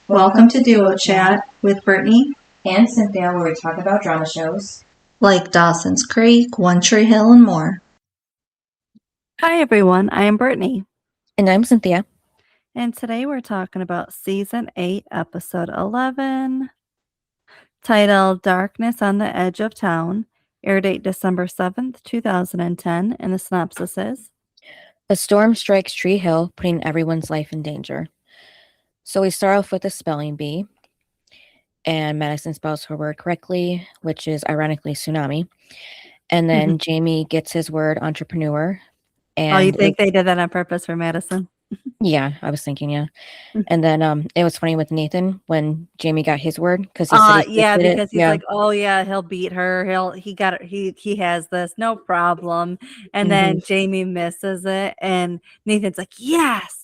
Welcome to Duo Chat with Brittany and Cynthia, where we talk about drama shows like Dawson's Creek, One Tree Hill, and more. Hi everyone, I am Brittany. And I'm Cynthia. And today we're talking about Season 8, Episode 11, titled Darkness on the Edge of Town, air date December 7th, 2010, and the synopsis is: A storm strikes Tree Hill, putting everyone's life in danger. So we start off with a spelling bee, and Madison spells her word correctly, which is ironically tsunami. And then Jamie gets his word entrepreneur. And you think they did that on purpose for Madison? Yeah, I was thinking, yeah. And then it was funny with Nathan when Jamie got his word because because he's like, oh yeah, he'll beat her. He has this, no problem. And then Jamie misses it, and Nathan's like, yes.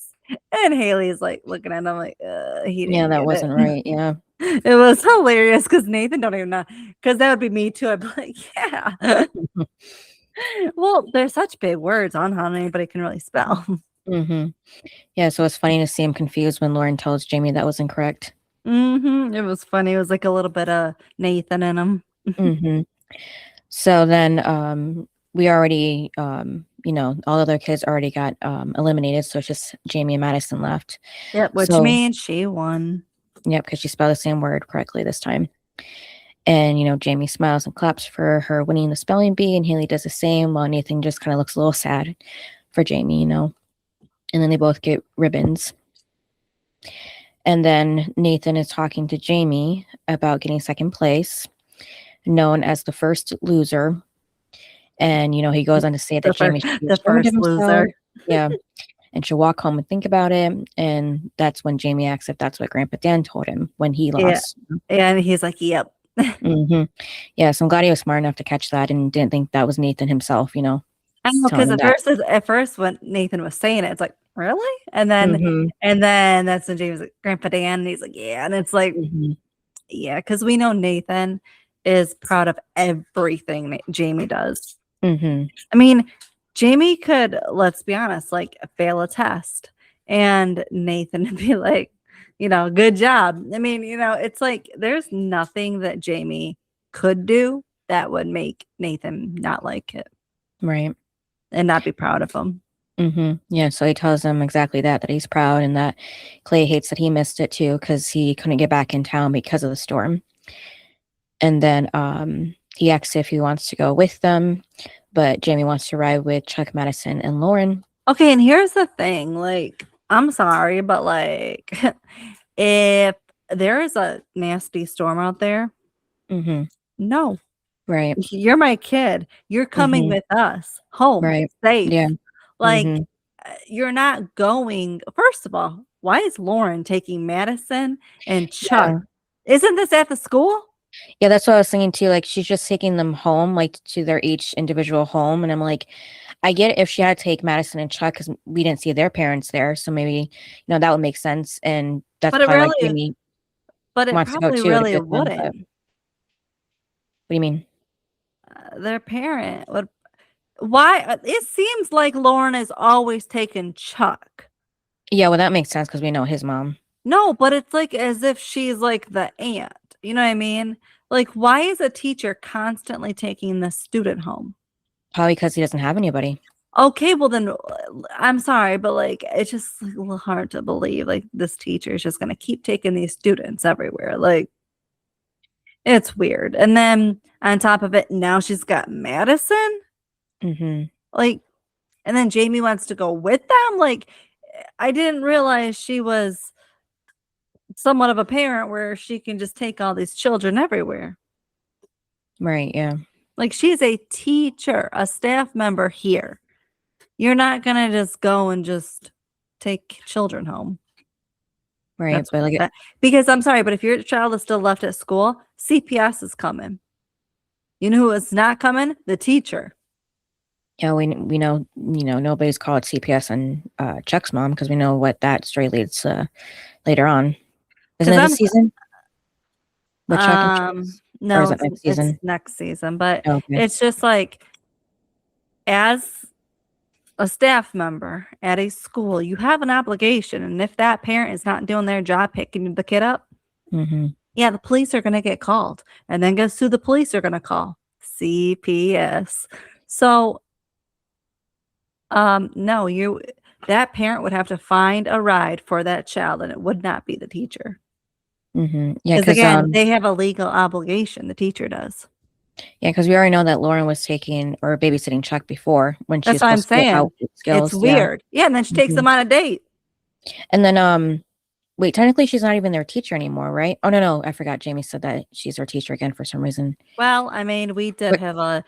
And Haley's like looking at him like, he didn't. Yeah, that wasn't right. Yeah. It was hilarious because Nathan don't even know, because that would be me too. I'd be like, yeah. Well, they're such big words on how anybody can really spell. Yeah, so it's funny to see him confused when Lauren tells Jamie that was incorrect. It was funny. It was like a little bit of Nathan in him. So then we already, all the other kids already got eliminated, so it's just Jamie and Madison left. Yep, which means she won. Yep, because she spelled the same word correctly this time. And, Jamie smiles and claps for her winning the spelling bee, and Haley does the same, while Nathan just kind of looks a little sad for Jamie, And then they both get ribbons. And then Nathan is talking to Jamie about getting second place, known as the first loser. And, he goes on to say that Jamie should be the first loser. Yeah. And she'll walk home and think about it. And that's when Jamie asks if that's what Grandpa Dan told him when he lost. Yeah, and he's like, yep. Yeah, so I'm glad he was smart enough to catch that and didn't think that was Nathan himself, I know, because at first when Nathan was saying it, it's like, really? And then that's when Jamie's like, Grandpa Dan, and he's like, yeah. And it's like, yeah, because we know Nathan is proud of everything that Jamie does. I mean, Jamie could, let's be honest, like fail a test and Nathan would be like, good job. I mean, it's like there's nothing that Jamie could do that would make Nathan not like it. Right. And not be proud of him. Yeah, so he tells him exactly that he's proud, and that Clay hates that he missed it too because he couldn't get back in town because of the storm. And then he asks if he wants to go with them, but Jamie wants to ride with Chuck, Madison, and Lauren. Okay, and here's the thing, like, I'm sorry, but like, if there is a nasty storm out there, no. Right. You're my kid. You're coming with us home. Right. Safe. Yeah. Like, you're not going. First of all, why is Lauren taking Madison and Chuck? Yeah. Isn't this at the school? Yeah, that's what I was thinking too. Like, she's just taking them home, like to their each individual home. And I'm like, I get it if she had to take Madison and Chuck because we didn't see their parents there. So maybe, that would make sense. And that's probably like Jamie. But it probably really wouldn't. What do you mean? Their parent would. Why? It seems like Lauren is always taking Chuck. Yeah, well, that makes sense because we know his mom. No, but it's like as if she's like the aunt. You know what I mean? Like, why is a teacher constantly taking the student home? Probably because he doesn't have anybody. Okay, well then, I'm sorry, but like, it's just like a little hard to believe like this teacher is just going to keep taking these students everywhere. Like, it's weird. And then on top of it, now she's got Madison. Like, and then Jamie wants to go with them. Like, I didn't realize she was somewhat of a parent where she can just take all these children everywhere. Right. Yeah. Like, she's a teacher, a staff member here. You're not gonna just go and just take children home. Right. But because I'm sorry, but if your child is still left at school, CPS is coming. You know who is not coming? The teacher. Yeah, we know, nobody's called CPS on Chuck's mom because we know what that story leads to later on. Isn't it this season? No, it's next season. It's next season, but it's just like, as a staff member at a school, you have an obligation. And if that parent is not doing their job picking the kid up, yeah, the police are going to get called. And then guess who the police are going to call? CPS. So, no, that parent would have to find a ride for that child, and it would not be the teacher. Yeah, because again, they have a legal obligation. The teacher does. Yeah, because we already know that Lauren was taking or babysitting Chuck before when she was That's what I'm supposed to get saying. out with skills. It's weird. Yeah, and then she takes them on a date. And then, wait, technically she's not even their teacher anymore, right? Oh, no, I forgot. Jamie said that she's their teacher again for some reason. Well, I mean, we did have our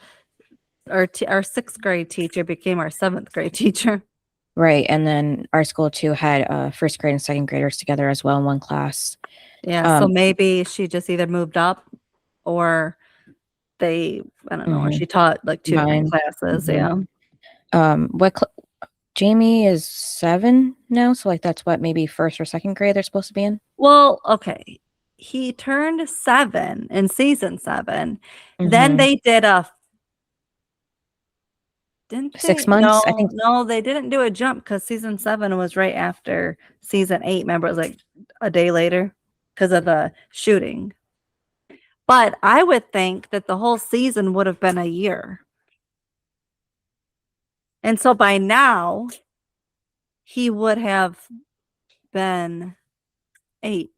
6th grade teacher became our 7th grade teacher. Right, and then our school too had 1st grade and 2nd graders together as well in one class. Yeah, so maybe she just either moved up or I don't know, or she taught like 2 different classes. Yeah. Jamie is 7 now, so like that's what, maybe 1st or 2nd grade they're supposed to be in? Well, okay. He turned 7 in season 7. Then they did didn't they? 6 months, I think. No, they didn't do a jump because season 7 was right after season 8. Remember, it was like a day later because of the shooting. But I would think that the whole season would have been a year. And so by now, he would have been 8.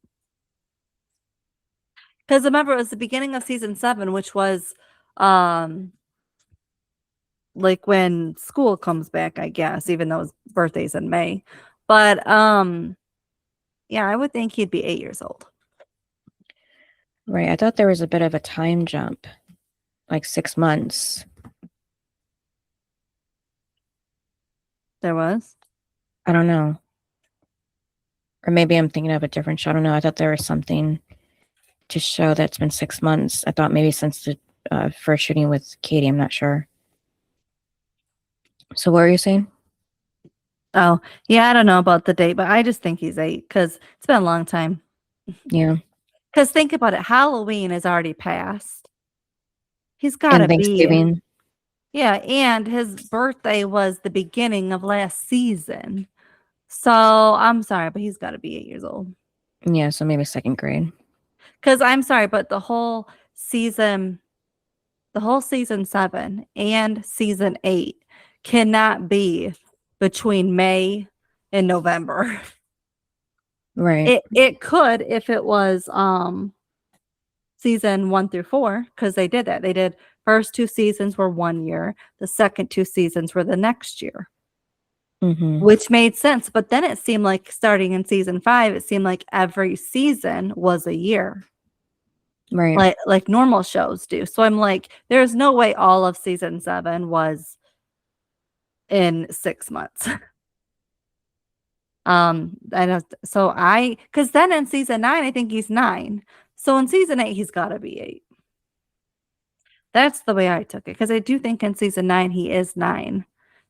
Because remember, it was the beginning of season 7, which was like when school comes back, I guess, even though his birthday's in May. But yeah, I would think he'd be 8 years old. Right. I thought there was a bit of a time jump, like 6 months. There was? I don't know. Or maybe I'm thinking of a different show. I don't know. I thought there was something to show that's been 6 months. I thought maybe since the first shooting with Katie. I'm not sure. So what are you saying? Oh, yeah, I don't know about the date, but I just think he's 8 because it's been a long time. Yeah. Because think about it. Halloween is already passed. He's got to be. Thanksgiving. Yeah, and his birthday was the beginning of last season. So I'm sorry, but he's got to be 8 years old. Yeah, so maybe 2nd grade. Because I'm sorry, but the whole season 7 and season 8 cannot be between May and November. Right. It could if it was season 1 through 4, because they did that. They did first 2 seasons were 1 year, the second 2 seasons were the next year. Which made sense. But then it seemed like starting in season 5, it seemed like every season was a year. Right. Like normal shows do. So I'm like, there's no way all of season 7 was in 6 months. Because then in season 9, I think he's 9. So in season 8, he's got to be 8. That's the way I took it, because I do think in season 9 he is 9.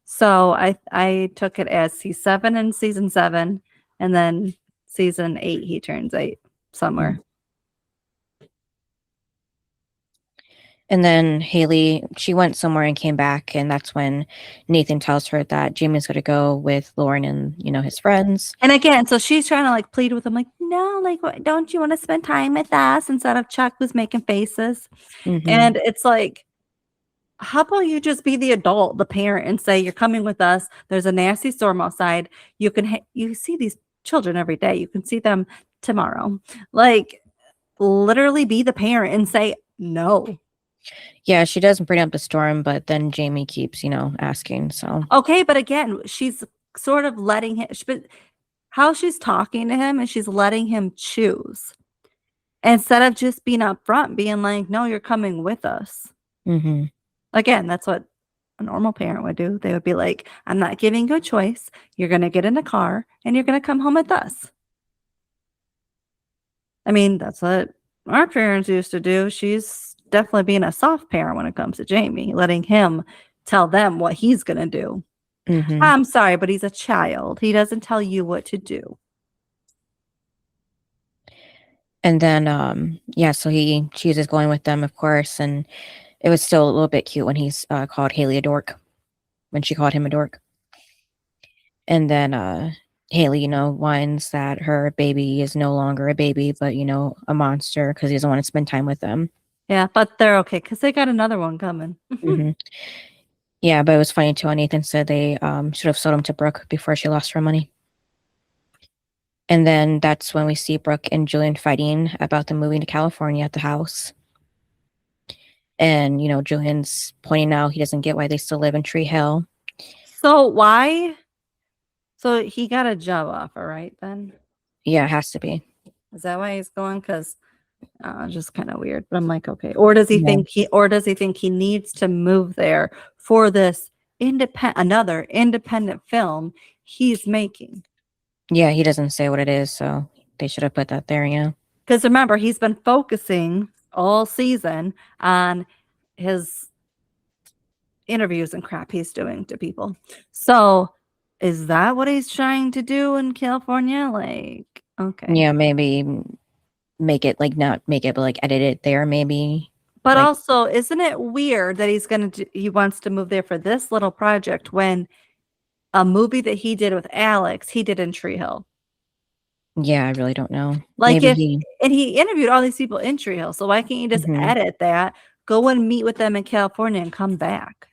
So I took it as he's 7 in season 7, and then season 8 he turns 8 somewhere. And then Haley, she went somewhere and came back, and that's when Nathan tells her that Jamie's going to go with Lauren and, his friends. And again, so she's trying to like plead with him, like, no, like, don't you want to spend time with us? Instead of Chuck was making faces. And it's like, how about you just be the adult, the parent, and say, you're coming with us. There's a nasty storm outside. You see these children every day. You can see them tomorrow. Like, literally be the parent and say no. Yeah, she doesn't bring up the storm, but then Jamie keeps, asking. So okay, but again, she's sort of letting him. But how she's talking to him is she's letting him choose instead of just being upfront, being like, "No, you're coming with us." Again, that's what a normal parent would do. They would be like, "I'm not giving you a choice. You're going to get in a car and you're going to come home with us." I mean, that's what our parents used to do. She's definitely being a soft parent when it comes to Jamie, letting him tell them what he's going to do. I'm sorry, but he's a child. He doesn't tell you what to do. And then, so he chooses going with them, of course. And it was still a little bit cute when he's called Haley a dork, when she called him a dork. And then Haley, whines that her baby is no longer a baby, but, a monster because he doesn't want to spend time with them. Yeah, but they're okay because they got another one coming. Mm-hmm. Yeah, but it was funny too. Nathan said they should have sold him to Brooke before she lost her money. And then that's when we see Brooke and Julian fighting about them moving to California at the house. And, Julian's pointing out he doesn't get why they still live in Tree Hill. So why? So he got a job offer, right, then? Yeah, it has to be. Is that why he's going? Because just kind of weird. But I'm like, okay. Or does he think he needs to move there for this another independent film he's making? Yeah, he doesn't say what it is, so they should have put that there, yeah. Because remember, he's been focusing all season on his interviews and crap he's doing to people. So is that what he's trying to do in California? Like, okay. Yeah, maybe make it not make it, but edit it there, maybe. But also, isn't it weird that he wants to move there for this little project when a movie that he did with Alex, he did in Tree Hill? Yeah, I really don't know. And he interviewed all these people in Tree Hill. So why can't you just edit that, go and meet with them in California and come back?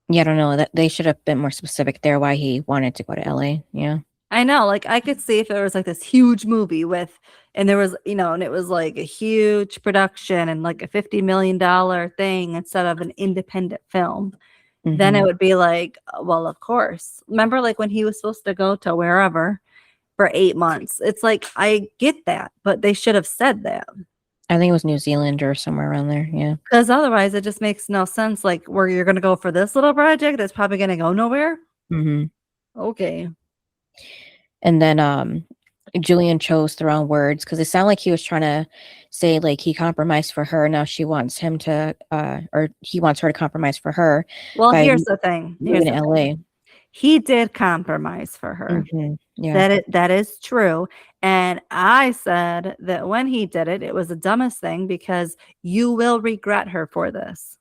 Yeah, I don't know. That they should have been more specific there why he wanted to go to LA. Yeah. I know. I could see if there was this huge movie and there was, and it was a huge production and a $50 million thing instead of an independent film. Then it would be well, of course. Remember when he was supposed to go to wherever for 8 months? It's I get that, but they should have said that. I think it was New Zealand or somewhere around there. Yeah. Because otherwise it just makes no sense. Where you're going to go for this little project that's probably going to go nowhere. Okay. And then Julian chose the wrong words because it sounded like he was trying to say he compromised for her. Now she wants him to, or he wants her to compromise for her. Well, here's the thing. In LA. He did compromise for her. Yeah. That is true. And I said that when he did it, it was the dumbest thing because you will regret her for this.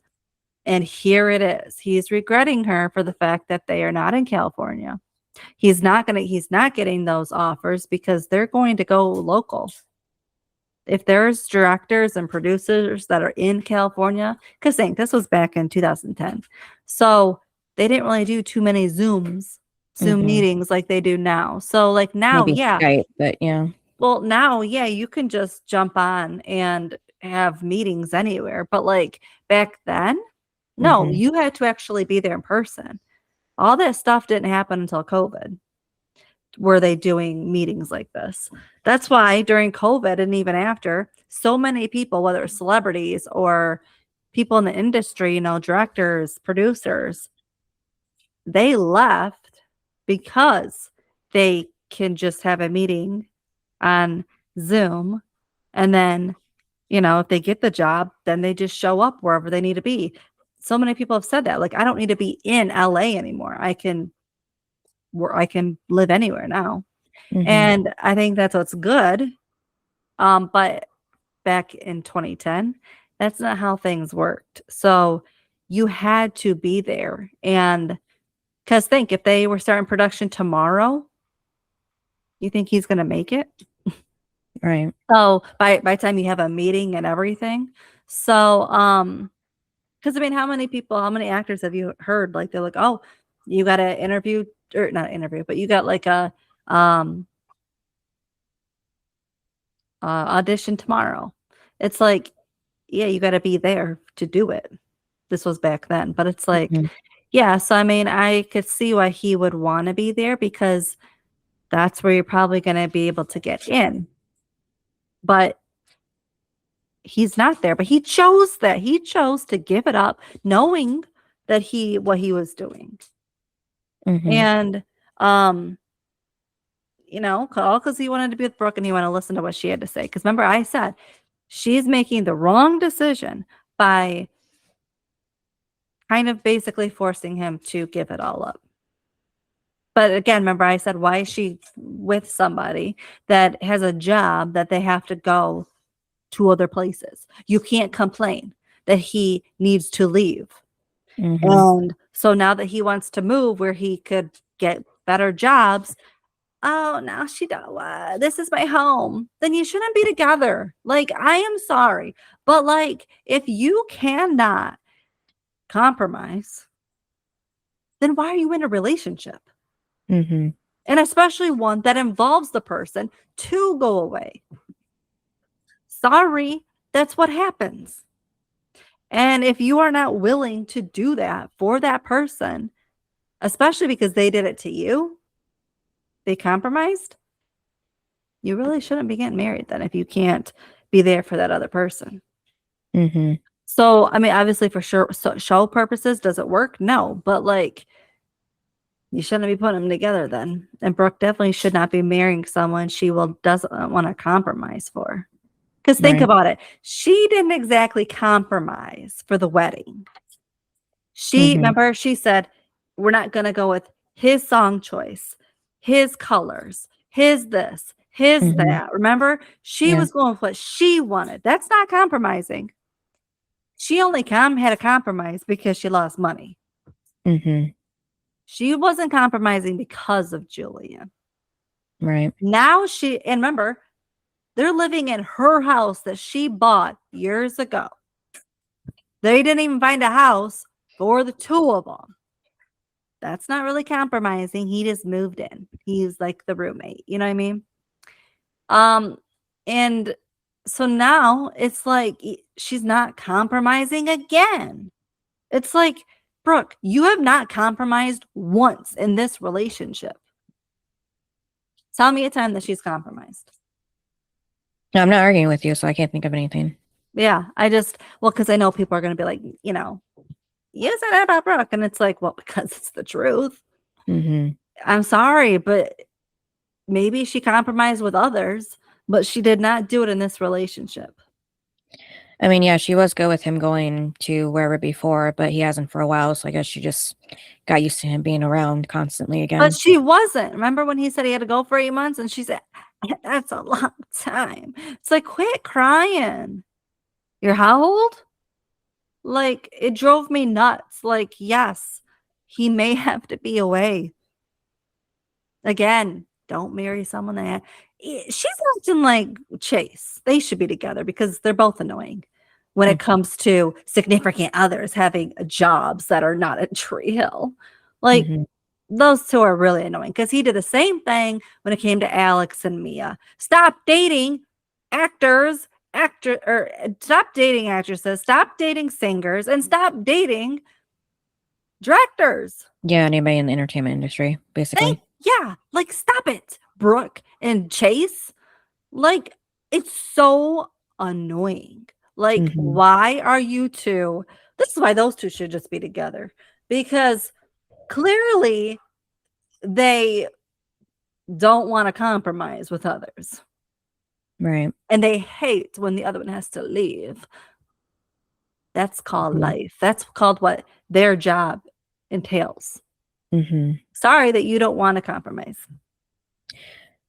And here it is. He's regretting her for the fact that they are not in California. He's not getting those offers because they're going to go local. If there's directors and producers that are in California, because this was back in 2010. So they didn't really do too many Zoom meetings like they do now. So now, maybe Skype, but yeah. Well, now, yeah, you can just jump on and have meetings anywhere. But back then, no, you had to actually be there in person. All that stuff didn't happen until COVID. Were they doing meetings like this? That's why during COVID and even after, so many people, whether it's celebrities or people in the industry, directors, producers, they left because they can just have a meeting on Zoom. And then, if they get the job, then they just show up wherever they need to be. So many people have said that. I don't need to be in LA anymore. I can live anywhere now. And I think that's what's good. But back in 2010, that's not how things worked. So you had to be there. And because think, if they were starting production tomorrow, you think he's going to make it? Right. So by the time you have a meeting and everything. So, because how many actors have you heard? They're oh, you got to interview, or not interview, but you got a audition tomorrow. It's yeah, you got to be there to do it. This was back then, but it's yeah. So I could see why he would want to be there because that's where you're probably going to be able to get in. But he's not there. But he chose that. He chose to give it up, knowing that what he was doing. And all because he wanted to be with Brooke and he wanted to listen to what she had to say. Because remember, I said she's making the wrong decision by kind of basically forcing him to give it all up. But again, remember I said, why is she with somebody that has a job that they have to go to other places? You can't complain that he needs to leave. And so now that he wants to move where he could get better jobs. Oh, now she does. This is my home. Then you shouldn't be together. Like, I am sorry. But like, if you cannot compromise, then why are you in a relationship? Mm-hmm. And especially one that involves the person to go away. Sorry, that's what happens. And if you are not willing to do that for that person, especially because they did it to you, they compromised, you really shouldn't be getting married then if you can't be there for that other person. Mm-hmm. So, I mean, obviously for sure, show purposes, does it work? No, but like, you shouldn't be putting them together then. And Brooke definitely should not be marrying someone she doesn't want to compromise for. Because think about it. She didn't exactly compromise for the wedding. Remember, she said, we're not going to go with his song choice, his colors, his this, his that. Remember, she was going with what she wanted. That's not compromising. She only had a compromise because she lost money. Mm-hmm. She wasn't compromising because of Julian. Right. Now and remember, they're living in her house that she bought years ago. They didn't even find a house for the two of them. That's not really compromising. He just moved in. He's like the roommate. You know what I mean? And so now it's like she's not compromising again. It's like, Brooke, you have not compromised once in this relationship. Tell me a time that she's compromised. No, I'm not arguing with you, so I can't think of anything. Yeah, because I know people are going to be like, you know, you said that about Brooke. And it's like, well, because it's the truth. Mm-hmm. I'm sorry, but maybe she compromised with others, but she did not do it in this relationship. I mean, yeah, she was good with him going to wherever before, but he hasn't for a while. So I guess she just got used to him being around constantly again. But she wasn't. Remember when he said he had to go for 8 months? And she said, that's a long time. It's like, quit crying. You're how old? Like, it drove me nuts. Like, yes, he may have to be away. Again, don't marry someone that she's acting like Chase. They should be together because they're both annoying when it comes to significant others having jobs that are not at Tree Hill. Like, those two are really annoying because he did the same thing when it came to Alex and Mia. Stop dating actors, stop dating actresses, stop dating singers, and stop dating directors. Yeah, anybody in the entertainment industry, basically. Yeah, like, stop it, Brooke and Chase. Like, it's so annoying. Like, why are you two? This is why those two should just be together. Because clearly they don't want to compromise with others. Right. And they hate when the other one has to leave. That's called life. That's called what their job entails. Sorry that you don't want to compromise.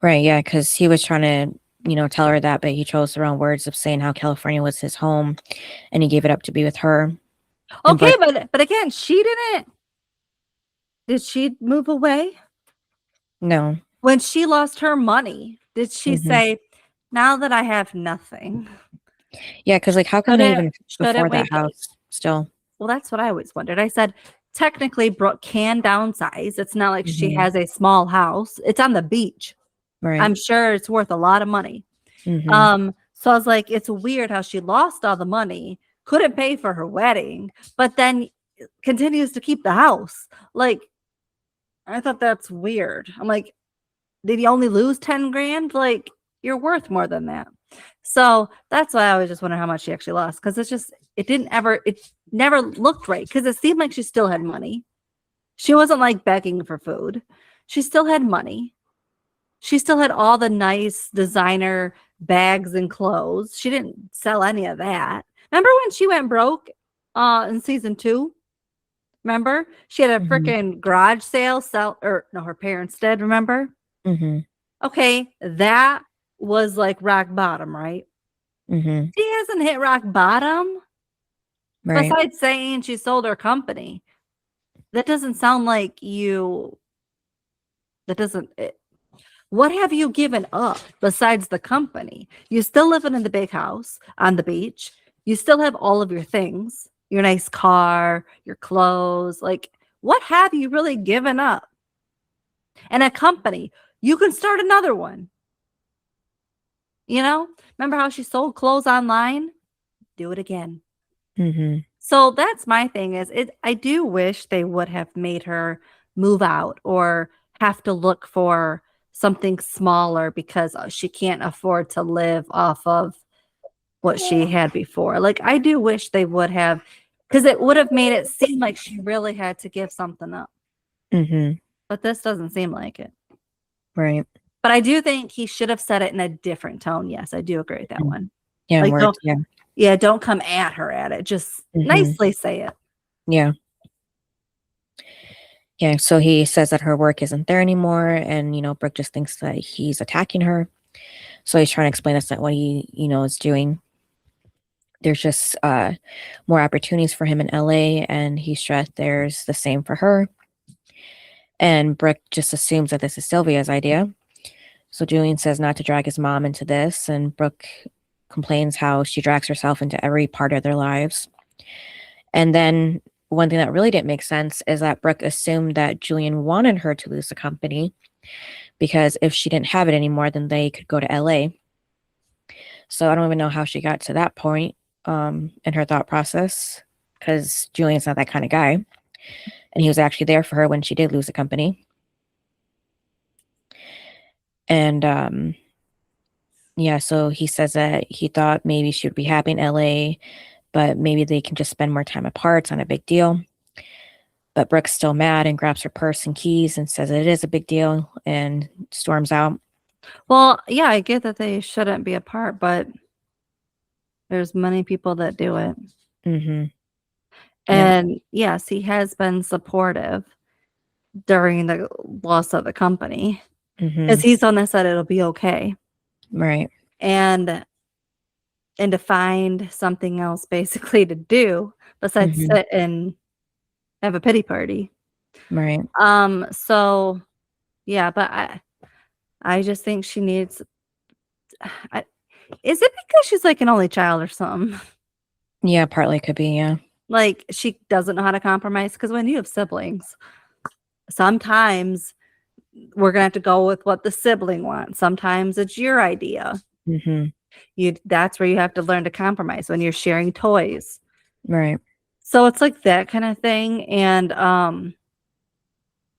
Right, yeah, because he was trying to, you know, tell her that, but he chose the wrong words of saying how California was his home, and he gave it up to be with her. Okay, but again, she didn't. Did she move away? No. When she lost her money, did she say, now that I have nothing? Yeah, because like, how can they even before that house still? Well, that's what I always wondered. I said, technically, Brooke can downsize. It's not like she has a small house. It's on the beach. Right. I'm sure it's worth a lot of money. So I was like, it's weird how she lost all the money, couldn't pay for her wedding, but then continues to keep the house. Like, I thought that's weird. I'm like, did you only lose 10 grand? Like, you're worth more than that. So that's why I was just wondering how much she actually lost. Because it never looked right. Because it seemed like she still had money. She wasn't like begging for food. She still had money. She still had all the nice designer bags and clothes. She didn't sell any of that. Remember when she went broke in season 2? Remember? She had a freaking garage sale her parents did, remember? Okay, that was like rock bottom, right? She hasn't hit rock bottom. Right. Besides saying she sold her company. That doesn't sound like you That doesn't. What have you given up besides the company? You still living in the big house on the beach. You still have all of your things, your nice car, your clothes. Like, what have you really given up? And a company, you can start another one. You know, remember how she sold clothes online? Do it again. Mm-hmm. So that's my thing is I do wish they would have made her move out or have to look for something smaller because she can't afford to live off of what she had before. Like, I do wish they would have, because it would have made it seem like she really had to give something up. Mm-hmm. But this doesn't seem like it. Right. But I do think he should have said it in a different tone. Yes, I do agree with that one. Yeah, like, words, yeah, don't come at her at it. Just nicely say it. Yeah. Yeah, so he says that her work isn't there anymore, and, Brooke just thinks that he's attacking her. So he's trying to explain that's not what he, is doing. There's just more opportunities for him in LA, and he's sure there's the same for her. And Brooke just assumes that this is Sylvia's idea. So Julian says not to drag his mom into this, and Brooke complains how she drags herself into every part of their lives. And then one thing that really didn't make sense is that Brooke assumed that Julian wanted her to lose the company because if she didn't have it anymore, then they could go to LA. So I don't even know how she got to that point in her thought process, because Julian's not that kind of guy. And he was actually there for her when she did lose the company. And yeah, so he says that he thought maybe she would be happy in LA, but maybe they can just spend more time apart. It's not a big deal. But Brooke's still mad and grabs her purse and keys and says it is a big deal and storms out. Well, yeah, I get that they shouldn't be apart, but there's many people that do it. Mm-hmm. And yes, he has been supportive during the loss of the company because he's the one that said it'll be okay. Right. And to find something else basically to do besides sit and have a pity party. Right. So yeah, but I just think she needs. Is it because she's like an only child or something? Yeah, partly could be. Yeah. Like she doesn't know how to compromise, because when you have siblings, sometimes we're gonna have to go with what the sibling wants. Sometimes it's your idea. That's where you have to learn to compromise when you're sharing toys. Right. So it's like that kind of thing. And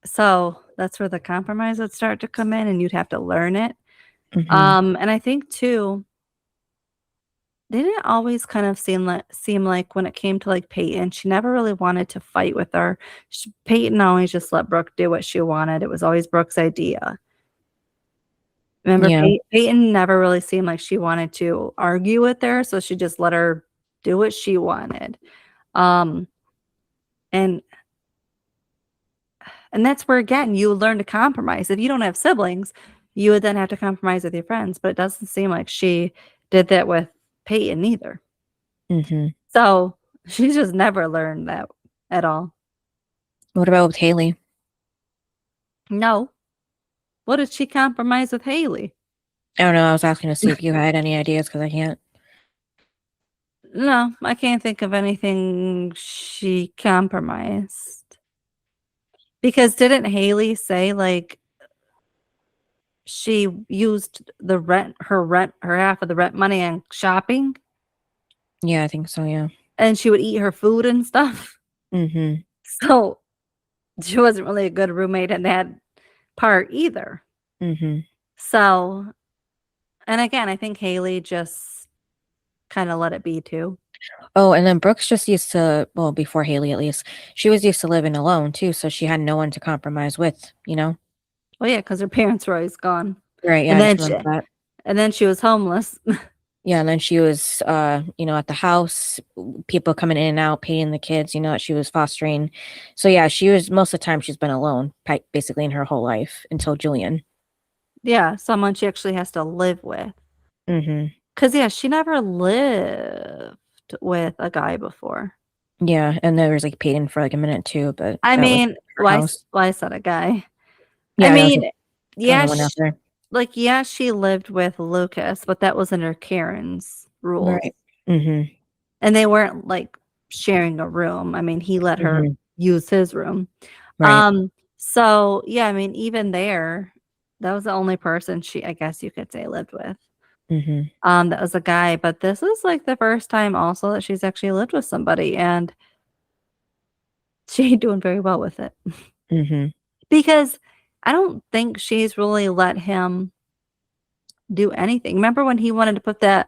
so that's where the compromise would start to come in, and you'd have to learn it. And I think too, they didn't always kind of seem like when it came to like Peyton, she never really wanted to fight with her. Peyton always just let Brooke do what she wanted. It was always Brooke's idea. Remember, Peyton never really seemed like she wanted to argue with her, so she just let her do what she wanted. And that's where, again, you learn to compromise. If you don't have siblings, you would then have to compromise with your friends. But it doesn't seem like she did that with Peyton either. So she's just never learned that at all. What about with Haley? No. What did she compromise with Haley? I don't know. I was asking to see if you had any ideas, because I can't. No, I can't think of anything she compromised. Because didn't Haley say like she used her half of the rent money on shopping? Yeah, I think so. Yeah. And she would eat her food and stuff. So she wasn't really a good roommate in that part either. So, and again, I think Haley just kind of let it be too. Oh, and then Brooks just used to, well, before Haley at least, she was used to living alone too, so she had no one to compromise with, Well, yeah, because her parents were always gone. Right, yeah, and then she was homeless. Yeah, and then she was, at the house, people coming in and out, paying the kids, that she was fostering. So yeah, she was, most of the time she's been alone, basically in her whole life until Julian. Yeah, someone she actually has to live with. Because, yeah, she never lived with a guy before. Yeah, and there was like Peyton for like a minute too, but I mean, why I said a guy? Yeah, I that was mean, the other yeah, one out there. she lived with Lucas, but that was under Karen's rules. Right. Mm-hmm. And they weren't like sharing a room. I mean, he let her use his room. Right. So yeah, I mean, even there, that was the only person she, I guess you could say, lived with. That was a guy, but this is like the first time also that she's actually lived with somebody, and she ain't doing very well with it. Because I don't think she's really let him do anything. Remember when he wanted to put that,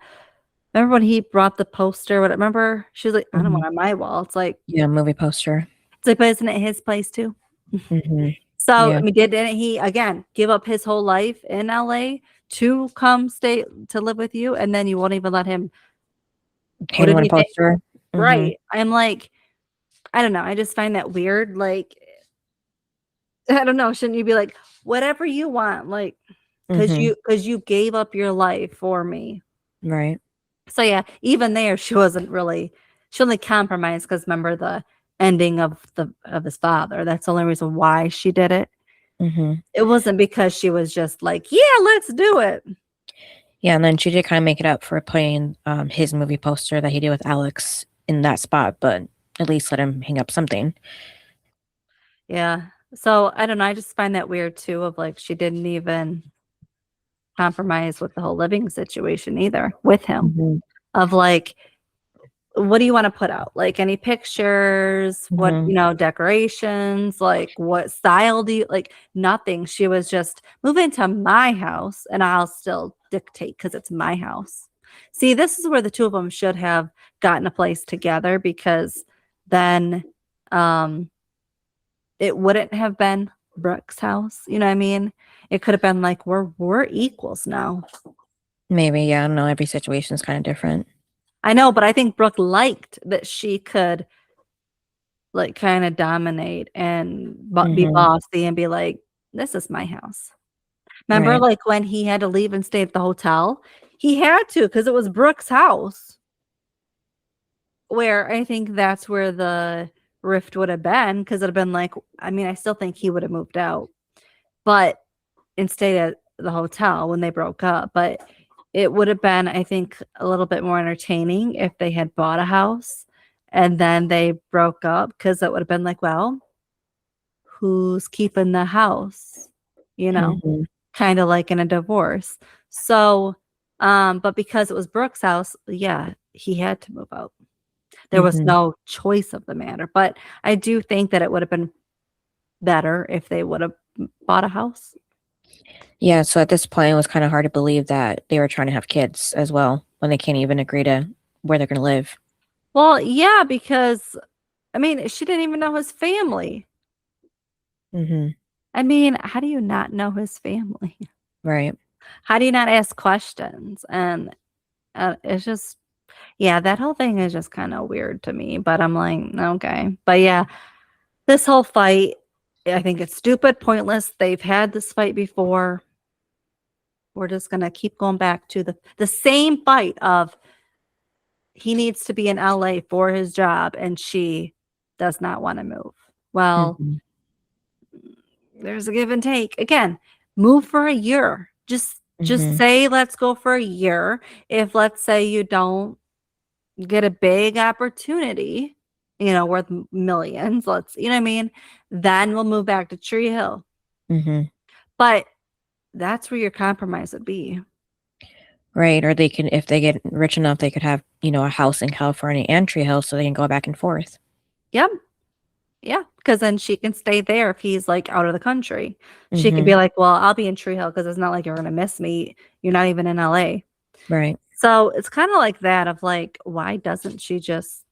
remember when he brought the poster? What, remember she was like, I don't want it on my wall. It's like, yeah, movie poster. it's like, but isn't it his place too? So, Yeah. I mean, didn't he again give up his whole life in LA to come stay to live with you, and then you won't even let him put Hang on a anything? poster. Right. I'm like, I don't know. I just find that weird. Like, I don't know. Shouldn't you be like, whatever you want? Like, because you gave up your life for me. Right. So yeah, even there, she only compromised because remember the ending of his father. That's the only reason why she did it. It wasn't because she was just like, yeah, let's do it. Yeah, and then she did kind of make it up for putting his movie poster that he did with Alex in that spot, but at least let him hang up something. Yeah. So I don't know. I just find that weird too, of like she didn't even compromise with the whole living situation either with him. Of like, what do you want to put out? Like any pictures, what, decorations, like what style do you like? Nothing. She was just move into my house and I'll still dictate because it's my house. See, this is where the two of them should have gotten a place together, because then it wouldn't have been Brooke's house. You know what I mean? It could have been like, we're equals now. Maybe, yeah. I don't know. Every situation is kind of different. I know, but I think Brooke liked that she could like kind of dominate and be bossy and be like, this is my house. Remember, like when he had to leave and stay at the hotel? He had to because it was Brooke's house. Where I think that's where the rift would have been, because it'd have been like, I mean, I still think he would have moved out, but and stayed at the hotel when they broke up. But it would have been, I think, a little bit more entertaining if they had bought a house and then they broke up, because it would have been like, well, who's keeping the house? Kind of like in a divorce. So, but because it was Brooke's house, yeah, he had to move out. There was no choice of the matter. But I do think that it would have been better if they would have bought a house. Yeah, so at this point, it was kind of hard to believe that they were trying to have kids as well when they can't even agree to where they're going to live. Well, yeah, because, I mean, she didn't even know his family. I mean, how do you not know his family? Right. How do you not ask questions? And it's just, yeah, that whole thing is just kind of weird to me. But I'm like, okay. But yeah, this whole fight, I think it's stupid, pointless. They've had this fight before. We're just going to keep going back to the same fight of he needs to be in LA for his job and she does not want to move. Well, there's a give and take. Again, move for a year. Just say, let's go for a year. If let's say you don't get a big opportunity, worth millions, you know what I mean? Then we'll move back to Tree Hill. But that's where your compromise would be. Right. Or they can, if they get rich enough, they could have, a house in California and Tree Hill so they can go back and forth. Yep. Yeah. Because then she can stay there if he's like out of the country. She could be like, well, I'll be in Tree Hill because it's not like you're going to miss me. You're not even in LA. Right. So it's kind of like that of like, why doesn't she just,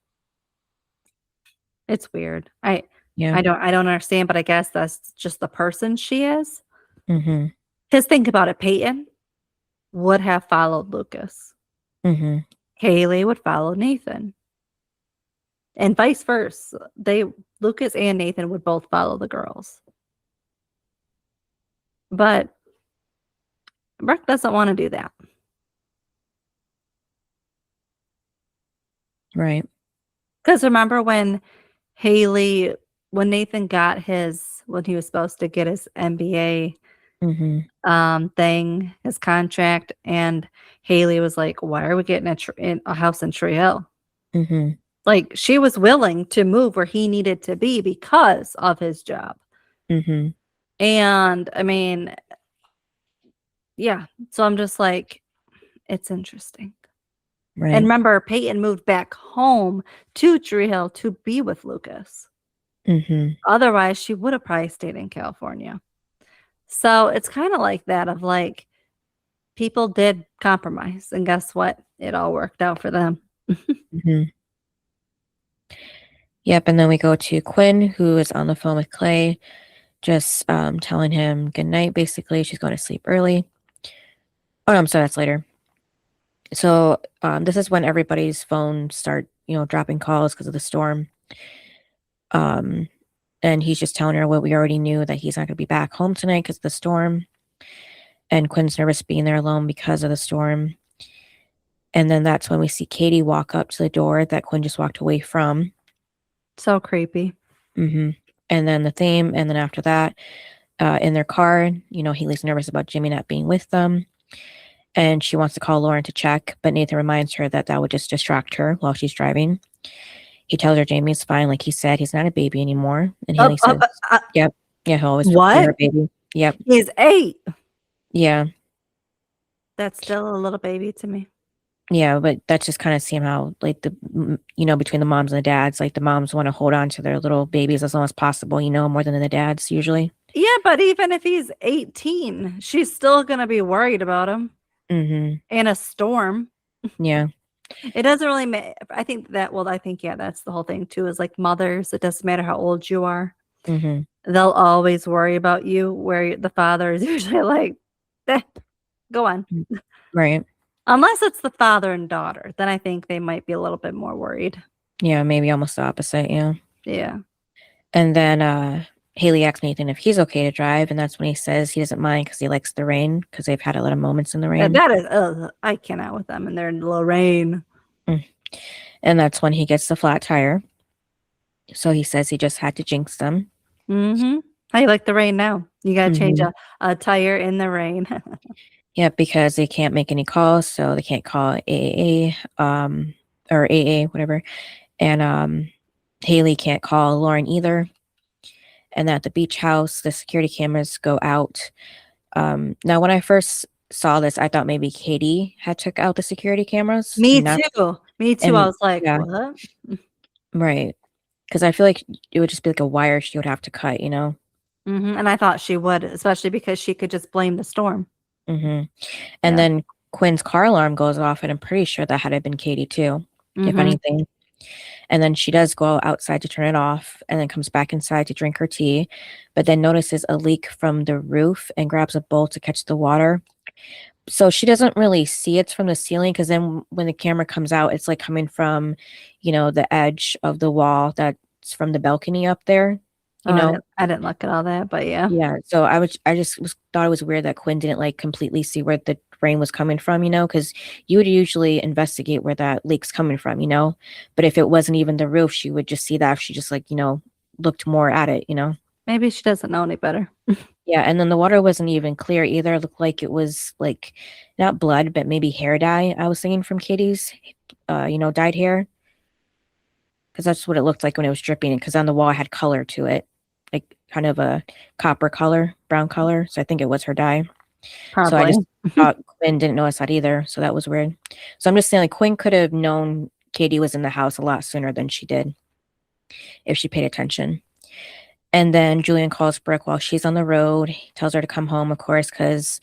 it's weird. I don't understand, but I guess that's just the person she is. Because think about it, Peyton would have followed Lucas. Haley would follow Nathan. And vice versa. Lucas and Nathan would both follow the girls. But Brooke doesn't want to do that. Right. Because remember when Nathan got his when he was supposed to get his MBA thing, his contract, and Haley was like, "Why are we getting a house in Tree Hill?" Like, she was willing to move where he needed to be because of his job. And I mean, yeah. So I'm just like, it's interesting. Right. And remember, Peyton moved back home to Tree Hill to be with Lucas. Otherwise, she would have probably stayed in California. So it's kind of like that of like, people did compromise. And guess what? It all worked out for them. Yep. And then we go to Quinn, who is on the phone with Clay, just telling him good night, basically. She's going to sleep early. Oh, no, I'm sorry, that's later. So this is when everybody's phones start, dropping calls because of the storm. And he's just telling her what we already knew, that he's not going to be back home tonight because of the storm. And Quinn's nervous being there alone because of the storm. And then that's when we see Katie walk up to the door that Quinn just walked away from. So creepy. And then the theme. And then after that, in their car, Haley's nervous about Jimmy not being with them. And she wants to call Lauren to check, but Nathan reminds her that would just distract her while she's driving. He tells her Jamie's fine. Like he said, he's not a baby anymore. And Haley says, yep. Yeah, he'll always be a baby. Yep. He's 8. Yeah. That's still a little baby to me. Yeah, but that's just kind of seeing how, like, between the moms and the dads, like the moms want to hold on to their little babies as long as possible, more than the dads usually. Yeah, but even if he's 18, she's still going to be worried about him. In a storm. Yeah. It doesn't really matter. I think, yeah, that's the whole thing too, is like mothers, it doesn't matter how old you are. They'll always worry about you, where the father is usually like, go on. Right. Unless it's the father and daughter, then I think they might be a little bit more worried. Yeah, maybe almost the opposite. Yeah. Yeah. And then Haley asks Nathan if he's okay to drive, and that's when he says he doesn't mind because he likes the rain, because they've had a lot of moments in the rain. That is, I cannot with them, and they're in the little rain. And that's when he gets the flat tire. So he says he just had to jinx them. How you like the rain now? You got to change a tire in the rain. Yeah, because they can't make any calls, so they can't call AAA, or AA, whatever. And Haley can't call Lauren either. And at the beach house, the security cameras go out. Now, when I first saw this, I thought maybe Katie had took out the security cameras. Me too. And I was like, what? Right. Because I feel like it would just be like a wire she would have to cut, And I thought she would, especially because she could just blame the storm. And then Quinn's car alarm goes off, and I'm pretty sure that had to have been Katie too, if anything. And then she does go outside to turn it off, and then comes back inside to drink her tea, but then notices a leak from the roof and grabs a bowl to catch the water. So she doesn't really see it's from the ceiling, because then when the camera comes out, it's like coming from, the edge of the wall that's from the balcony up there. I didn't look at all that, but yeah. Yeah. So I thought it was weird that Quinn didn't like completely see where the rain was coming from, because you would usually investigate where that leak's coming from, but if it wasn't even the roof, she would just see that if she just looked more at it, Maybe she doesn't know any better. Yeah. And then the water wasn't even clear either. It looked like it was like not blood, but maybe hair dye, I was thinking, from Katie's dyed hair, because that's what it looked like when it was dripping, because on the wall it had color to it, like kind of a copper color, brown color. So I think it was her dye. Probably. So I just thought Quinn didn't notice that either. So that was weird. So I'm just saying, like, Quinn could have known Katie was in the house a lot sooner than she did if she paid attention. And then Julian calls Brooke while she's on the road. He tells her to come home, of course, because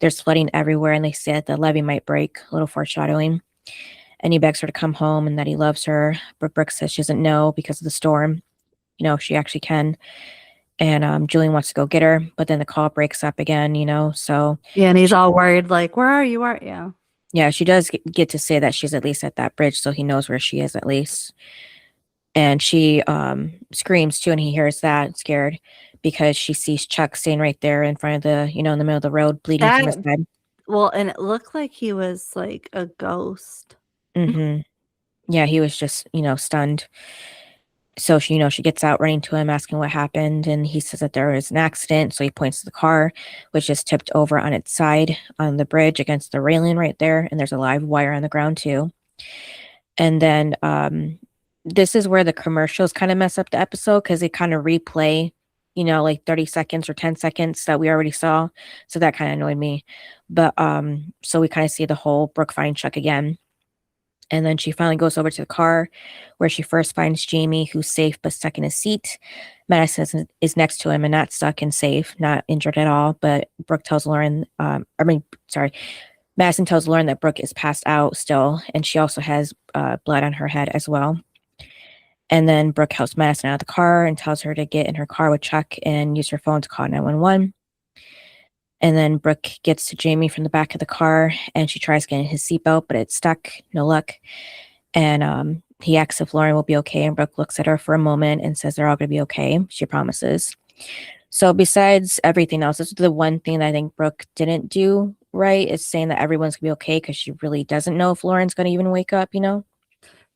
there's flooding everywhere, and they say that the levee might break, a little foreshadowing. And he begs her to come home and that he loves her. But Brooke says she doesn't know because of the storm. She actually can. And Julian wants to go get her, but then the call breaks up again, so. Yeah, and he's all worried, like, where are you? Yeah. Yeah, she does get to say that she's at least at that bridge, so he knows where she is at least. And she screams too, and he hears that, scared, because she sees Chuck staying right there in front of the, in the middle of the road, bleeding from his head. Well, and it looked like he was like a ghost. Yeah, he was just, stunned. So she gets out running to him, asking what happened, and he says that there was an accident. So he points to the car, which is tipped over on its side on the bridge against the railing right there, and there's a live wire on the ground too. And then this is where the commercials kind of mess up the episode because they kind of replay, like 30 seconds or 10 seconds that we already saw. So that kind of annoyed me. But so we kind of see the whole Brooke find Chuck again. And then she finally goes over to the car where she first finds Jamie, who's safe but stuck in his seat. Madison is next to him and not stuck and safe, not injured at all. But Brooke tells Lauren, Madison tells Lauren that Brooke is passed out still, and she also has blood on her head as well. And then Brooke helps Madison out of the car and tells her to get in her car with Chuck and use her phone to call 911. And then Brooke gets to Jamie from the back of the car, and she tries getting his seatbelt, but it's stuck. No luck. And he asks if Lauren will be okay, and Brooke looks at her for a moment and says they're all going to be okay. She promises. So besides everything else, this is the one thing that I think Brooke didn't do right, is saying that everyone's going to be okay because she really doesn't know if Lauren's going to even wake up,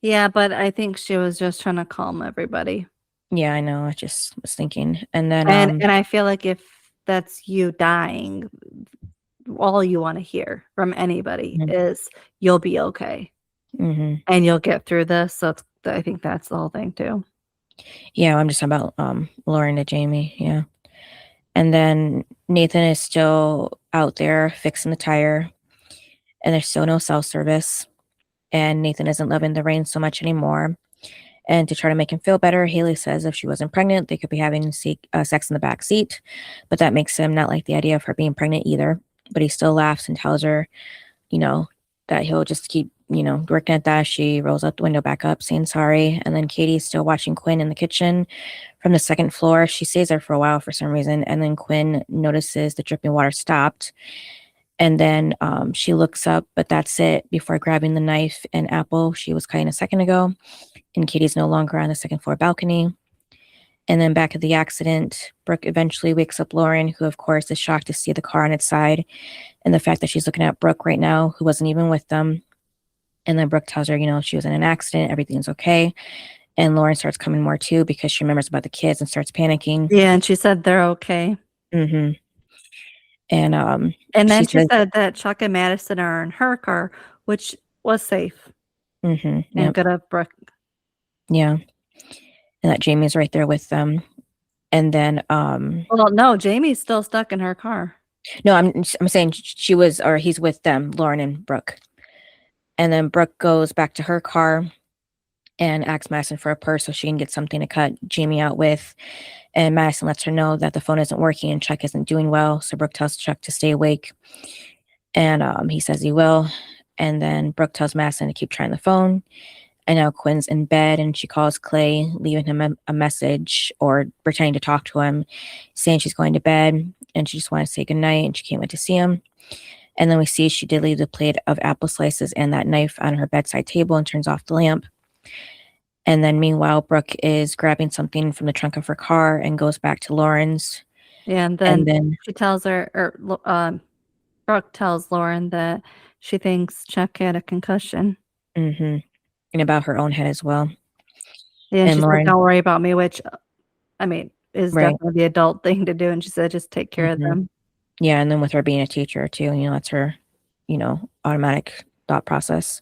Yeah, but I think she was just trying to calm everybody. Yeah, I know. I just was thinking. And then and I feel like if that's you dying, all you want to hear from anybody is you'll be okay. And you'll get through this. So I think that's the whole thing too. Yeah, I'm just talking about Lauren to Jamie. Yeah. And then Nathan is still out there fixing the tire, and there's still no cell service. And Nathan isn't loving the rain so much anymore. And to try to make him feel better, Haley says if she wasn't pregnant, they could be having sex in the back seat. But that makes him not like the idea of her being pregnant either. But he still laughs and tells her, that he'll just keep, working at that. She rolls out the window back up, saying sorry. And then Katie's still watching Quinn in the kitchen from the second floor. She stays there for a while for some reason. And then Quinn notices the dripping water stopped. And then she looks up, but that's it, before grabbing the knife and apple she was cutting a second ago. And Katie's no longer on the second floor balcony. And then back at the accident, Brooke eventually wakes up Lauren, who of course is shocked to see the car on its side, and the fact that she's looking at Brooke right now, who wasn't even with them. And then Brooke tells her, she was in an accident, everything's okay. And Lauren starts coming more too because she remembers about the kids and starts panicking. Yeah, and she said they're okay. And then she said that Chuck and Madison are in her car, which was safe. And good of Brooke. Yeah. And that Jamie's right there with them. And then well, no, Jamie's still stuck in her car. No, I'm saying he's with them, Lauren and Brooke. And then Brooke goes back to her car and asks Madison for a purse so she can get something to cut Jamie out with. And Madison lets her know that the phone isn't working and Chuck isn't doing well. So Brooke tells Chuck to stay awake. And he says he will. And then Brooke tells Madison to keep trying the phone. And now Quinn's in bed and she calls Clay, leaving him a message or pretending to talk to him, saying she's going to bed and she just wanted to say goodnight and she can't wait to see him. And then we see she did leave the plate of apple slices and that knife on her bedside table and turns off the lamp. And then meanwhile, Brooke is grabbing something from the trunk of her car and goes back to Lauren's. Yeah, and then she tells her, Brooke tells Lauren that she thinks Chuck had a concussion. And about her own head as well. Yeah, and she said, don't worry about me, which, I mean, is definitely the adult thing to do. And she said, just take care of them. Yeah, and then with her being a teacher too, that's her, automatic thought process.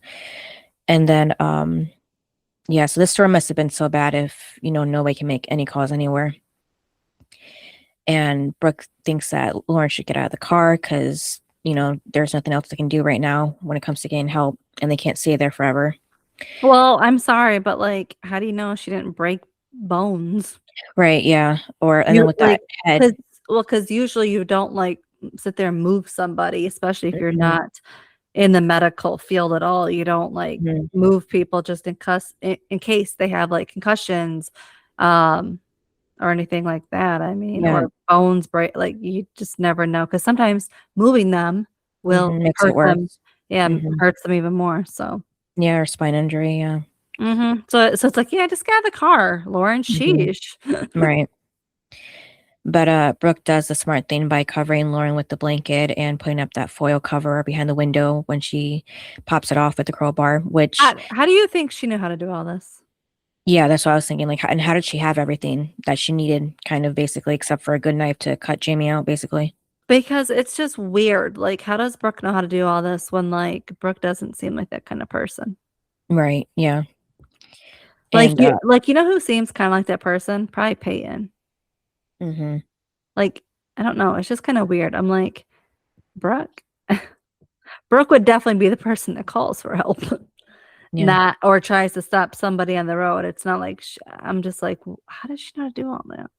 And then, so this storm must have been so bad if, nobody can make any calls anywhere. And Brooke thinks that Lauren should get out of the car because, there's nothing else they can do right now when it comes to getting help, and they can't stay there forever. Well, I'm sorry, but how do you know she didn't break bones? Right, yeah. Then with that head. Because usually you don't sit there and move somebody, especially if you're not in the medical field at all. You don't move people just in case they have concussions or anything like that. I mean, or bones break. You just never know, because sometimes moving them will hurt them. Yeah, hurts them even more. So yeah, or spine injury. Yeah. So it's just just get out of the car, Lauren. Sheesh. Right. But Brooke does the smart thing by covering Lauren with the blanket and putting up that foil cover behind the window when she pops it off with the crowbar, which... How do you think she knew how to do all this? Yeah, that's what I was thinking. Like, and how did she have everything that she needed, kind of basically, except for a good knife to cut Jamie out, basically? Because it's just weird. Like, how does Brooke know how to do all this when, like, Brooke doesn't seem like that kind of person? Right. Yeah. Like, And you know who seems kind of like that person? Probably Peyton. mm-hmm. Like, I don't know. It's just kind of weird. I'm like, Brooke. Brooke would definitely be the person that calls for help, not or tries to stop somebody on the road. It's not like I'm just like, how does she not do all that?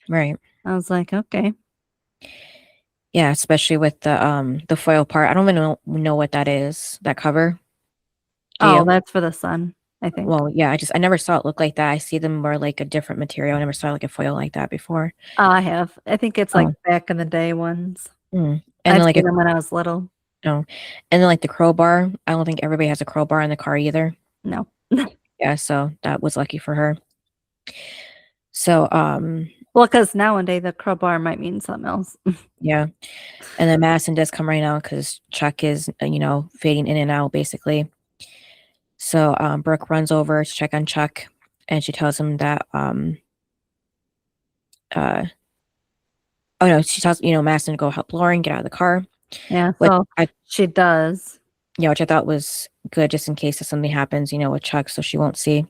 Right. I was like, okay. Yeah, especially with the foil part. I don't even know what that is. That cover. Oh, that's for the sun, I think. Well, yeah, I never saw it look like that. I see them more like a different material. I never saw like a foil like that before. I have. I think it's like back in the day ones. And I've then like seen them when I was little. no, and then like the crowbar. I don't think everybody has a crowbar in the car either. No. Yeah, so that was lucky for her. So well, because nowadays the crowbar might mean something else. Yeah, and then Madison does come right out because Chuck is fading in and out basically. So Brooke runs over to check on Chuck, and she tells him that she tells Madison to go help Lauren get out of the car. Yeah, so she does. Yeah, which I thought was good, just in case if something happens, with Chuck, so she won't see.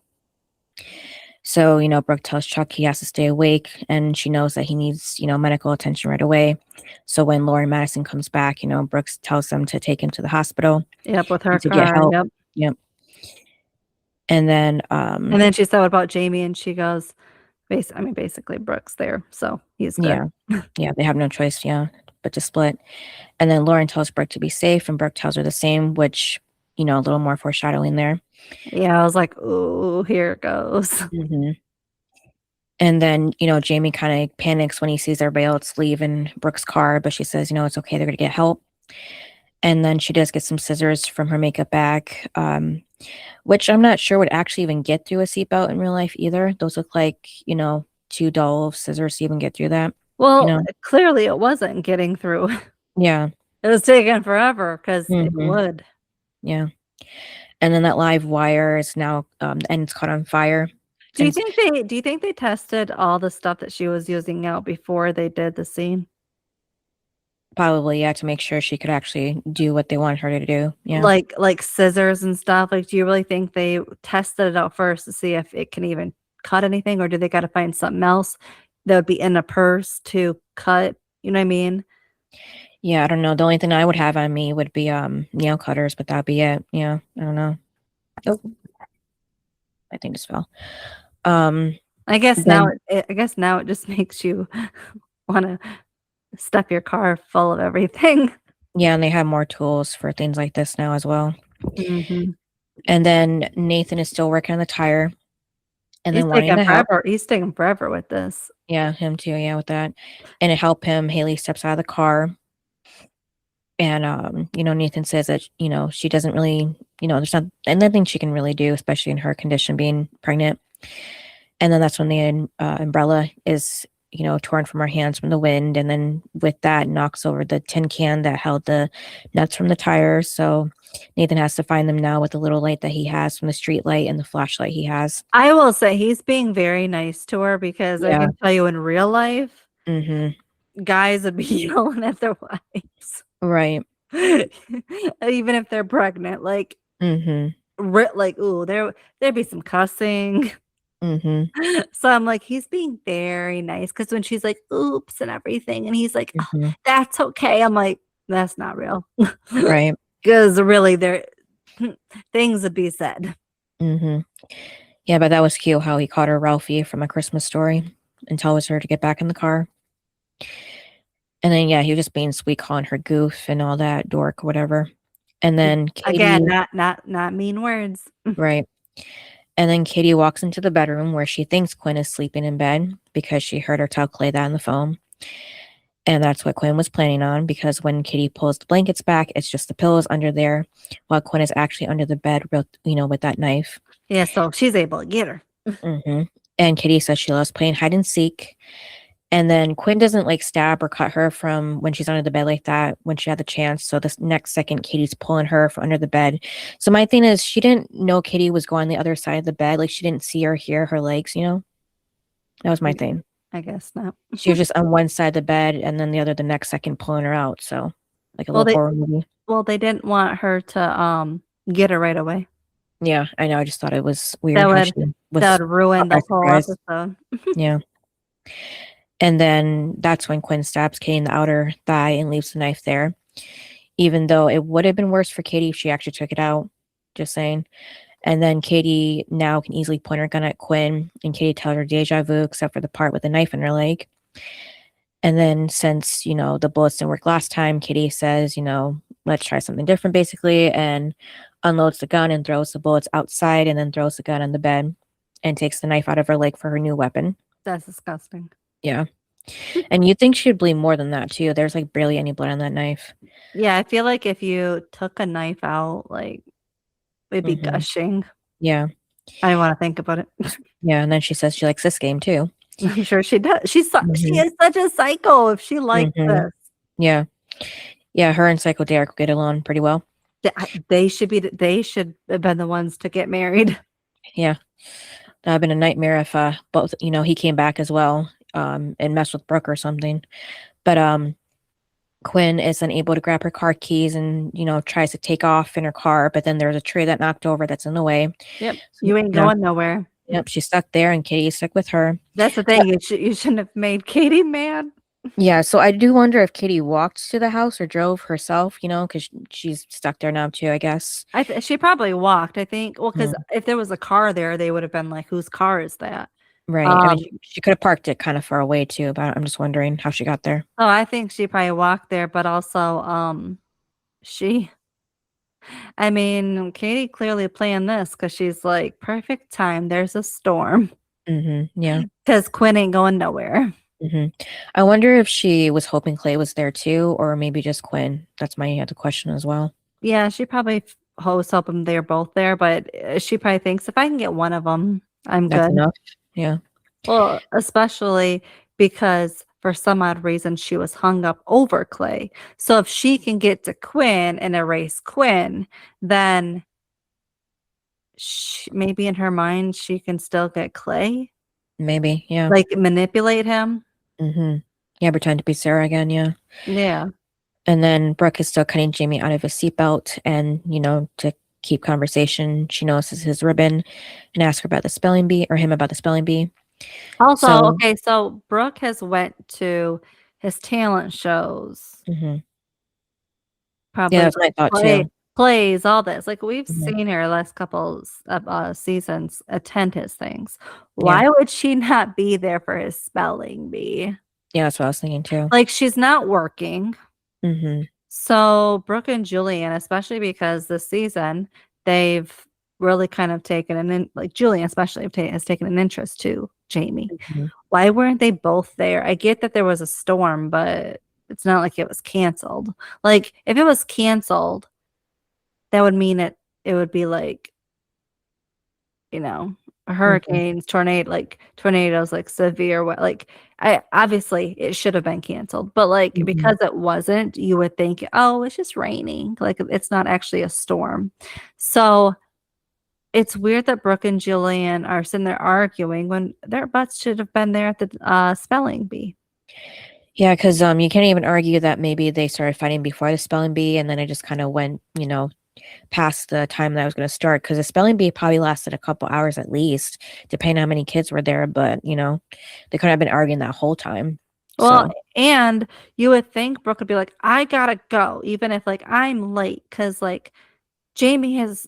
So, Brooke tells Chuck he has to stay awake, and she knows that he needs, medical attention right away. So when Lauren Madison comes back, Brooke tells them to take him to the hospital. Yep, with her to car. Get help. Yep. And then she said, what about Jamie? And she goes, basically Brooke's there, so he's good. Yeah, they have no choice, but to split. And then Lauren tells Brooke to be safe, and Brooke tells her the same, which, a little more foreshadowing there. Yeah, I was like, ooh, here it goes. Mm-hmm. And then, Jamie kind of panics when he sees everybody else leave in Brooke's car, but she says, it's okay, they're going to get help. And then she does get some scissors from her makeup bag, which I'm not sure would actually even get through a seatbelt in real life either. Those look like, too dull of scissors to even get through that. Well, clearly it wasn't getting through. Yeah. It was taking forever because it would. Yeah. And then that live wire is now, and it's caught on fire. Do you think they tested all the stuff that she was using out before they did the scene? Probably, yeah, to make sure she could actually do what they wanted her to do. Yeah. Like scissors and stuff. Like, do you really think they tested it out first to see if it can even cut anything, or do they got to find something else that would be in a purse to cut? You know what I mean? Yeah, I don't know. The only thing I would have on me would be nail cutters, but that'd be it. Yeah, I don't know. Oh, I think just fell. I guess now it just makes you want to stuff your car full of everything. Yeah, and they have more tools for things like this now as well. Mm-hmm. And then Nathan is still working on the tire. And then he's taking forever with this. Yeah, him too. Yeah, with that. And to help him, Haley steps out of the car. And Nathan says that, she doesn't really, there's nothing she can really do, especially in her condition being pregnant. And then that's when the umbrella is, torn from her hands from the wind. And then with that knocks over the tin can that held the nuts from the tires. So Nathan has to find them now with the little light that he has from the street light and the flashlight he has. I will say he's being very nice to her because I can tell you in real life, guys would be yelling at their wives. Right. Even if they're pregnant, like, like, ooh, there'd be some cussing. So I'm like, he's being very nice because when she's like, oops, and everything, and he's like, oh, that's okay. I'm like, that's not real. Right. Because really, there things would be said. Yeah, but that was cute how he called her Ralphie from A Christmas Story and tells her to get back in the car. And then, yeah, he was just being sweet, calling her goof and all that, dork, whatever. And then Katie, again, not mean words. Right. And then Katie walks into the bedroom where she thinks Quinn is sleeping in bed because she heard her tell Clay that on the phone. And that's what Quinn was planning on, because when Katie pulls the blankets back, it's just the pillows under there, while Quinn is actually under the bed, with that knife. Yeah, so she's able to get her. And Katie says she loves playing hide and seek. And then Quinn doesn't like stab or cut her from when she's under the bed like that when she had the chance. So this next second, Katie's pulling her from under the bed. So my thing is, she didn't know Katie was going the other side of the bed. Like she didn't see or hear her legs. That was my thing. I guess not. She was just on one side of the bed, and then the next second pulling her out. So like a little horror movie. Well, they didn't want her to get her right away. Yeah, I know. I just thought it was weird. That would ruin the whole episode. Yeah. And then that's when Quinn stabs Katie in the outer thigh and leaves the knife there. Even though it would have been worse for Katie if she actually took it out. Just saying. And then Katie now can easily point her gun at Quinn, and Katie tells her deja vu, except for the part with the knife in her leg. And then since, the bullets didn't work last time, Katie says, let's try something different, basically, and unloads the gun and throws the bullets outside, and then throws the gun on the bed and takes the knife out of her leg for her new weapon. That's disgusting. Yeah. And you'd think she'd bleed more than that, too. There's, like, barely any blood on that knife. Yeah, I feel like if you took a knife out, like, it'd be gushing. Yeah. I don't want to think about it. Yeah, and then she says she likes this game, too. I'm sure she does. She is such a psycho if she likes this. Yeah. Yeah, her and Psycho Derek get along pretty well. They should have been the ones to get married. Yeah. That would have been a nightmare if both, he came back as well and messed with Brooke or something. But Quinn is unable to grab her car keys and, tries to take off in her car, but then there's a tree that knocked over that's in the way. Yep. So, you ain't going nowhere. Yep, she's stuck there and Katie's stuck with her. That's the thing. You shouldn't have made Katie mad. Yeah, so I do wonder if Katie walked to the house or drove herself, because she's stuck there now too, I guess. She probably walked, I think. Well, because if there was a car there, they would have been like, whose car is that? Right. I mean, she could have parked it kind of far away too, but I'm just wondering how she got there. Oh, I think she probably walked there, but also Katie clearly planned this because she's like, perfect time. There's a storm. Yeah. Because Quinn ain't going nowhere. I wonder if she was hoping Clay was there too, or maybe just Quinn. That's my other question as well. Yeah, she probably was hoping they're both there, but she probably thinks if I can get one of them, I'm That's good. Enough. Yeah. Well, especially because for some odd reason she was hung up over Clay. So if she can get to Quinn and erase Quinn, then maybe in her mind she can still get Clay. Maybe, yeah. Like manipulate him. Yeah, pretend to be Sarah again, yeah. Yeah. And then Brooke is still cutting Jamie out of his seatbelt, and to keep conversation, she notices his ribbon and asks her about the spelling bee, or him about the spelling bee. Also, so Brooke has went to his talent shows. Probably, yeah, that's what I thought too. Plays, all this. Like we've seen her last couple of seasons attend his things. Why would she not be there for his spelling bee? Yeah, that's what I was thinking too. Like she's not working. So Brooke and Julian, especially because this season they've really kind of taken Julian especially has taken an interest to Jamie. Why weren't they both there? I get that there was a storm, but it's not like it was canceled. Like if it was canceled, that would mean it would be like, hurricanes, tornadoes, like severe. Obviously it should have been canceled, but because it wasn't, you would think, oh, it's just raining. Like it's not actually a storm. So it's weird that Brooke and Julian are sitting there arguing when their butts should have been there at the spelling bee. Yeah, because you can't even argue that maybe they started fighting before the spelling bee, and then it just kind of went, past the time that I was going to start, because the spelling bee probably lasted a couple hours at least, depending on how many kids were there. But they could have been arguing that whole time. Well, and you would think Brooke would be like, I gotta go, even if I'm late, because Jamie has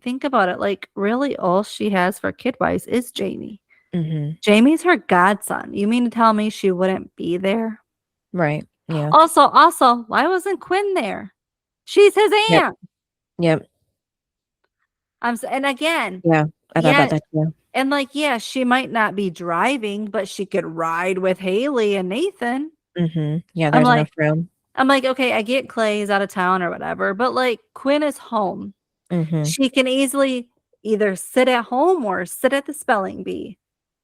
think about it. Really, all she has for kid wise is Jamie. Jamie's her godson. You mean to tell me she wouldn't be there? Right. Yeah. Also, why wasn't Quinn there? She's his aunt. Yep. And again, yeah, I thought about that too. And she might not be driving, but she could ride with Haley and Nathan. Yeah, there's enough room. I'm like, okay, I get Clay's out of town or whatever, but Quinn is home. She can easily either sit at home or sit at the spelling bee.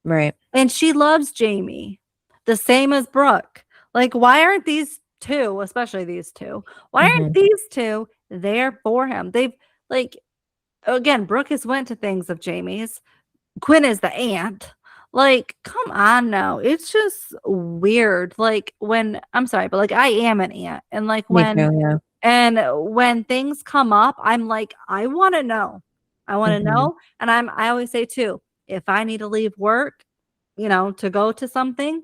Right. And she loves Jamie. the same as Brooke. Like, why aren't these two, especially these two, why aren't these two there for him? They've, like, again, Brooke has went to things of Jamie's. Quinn is the aunt. Like, come on now. It's just weird. Like, when, I'm sorry, but like, I am an aunt. And like, when things come up, I'm like, I want to know. I want to know. And I always say too, if I need to leave work, to go to something,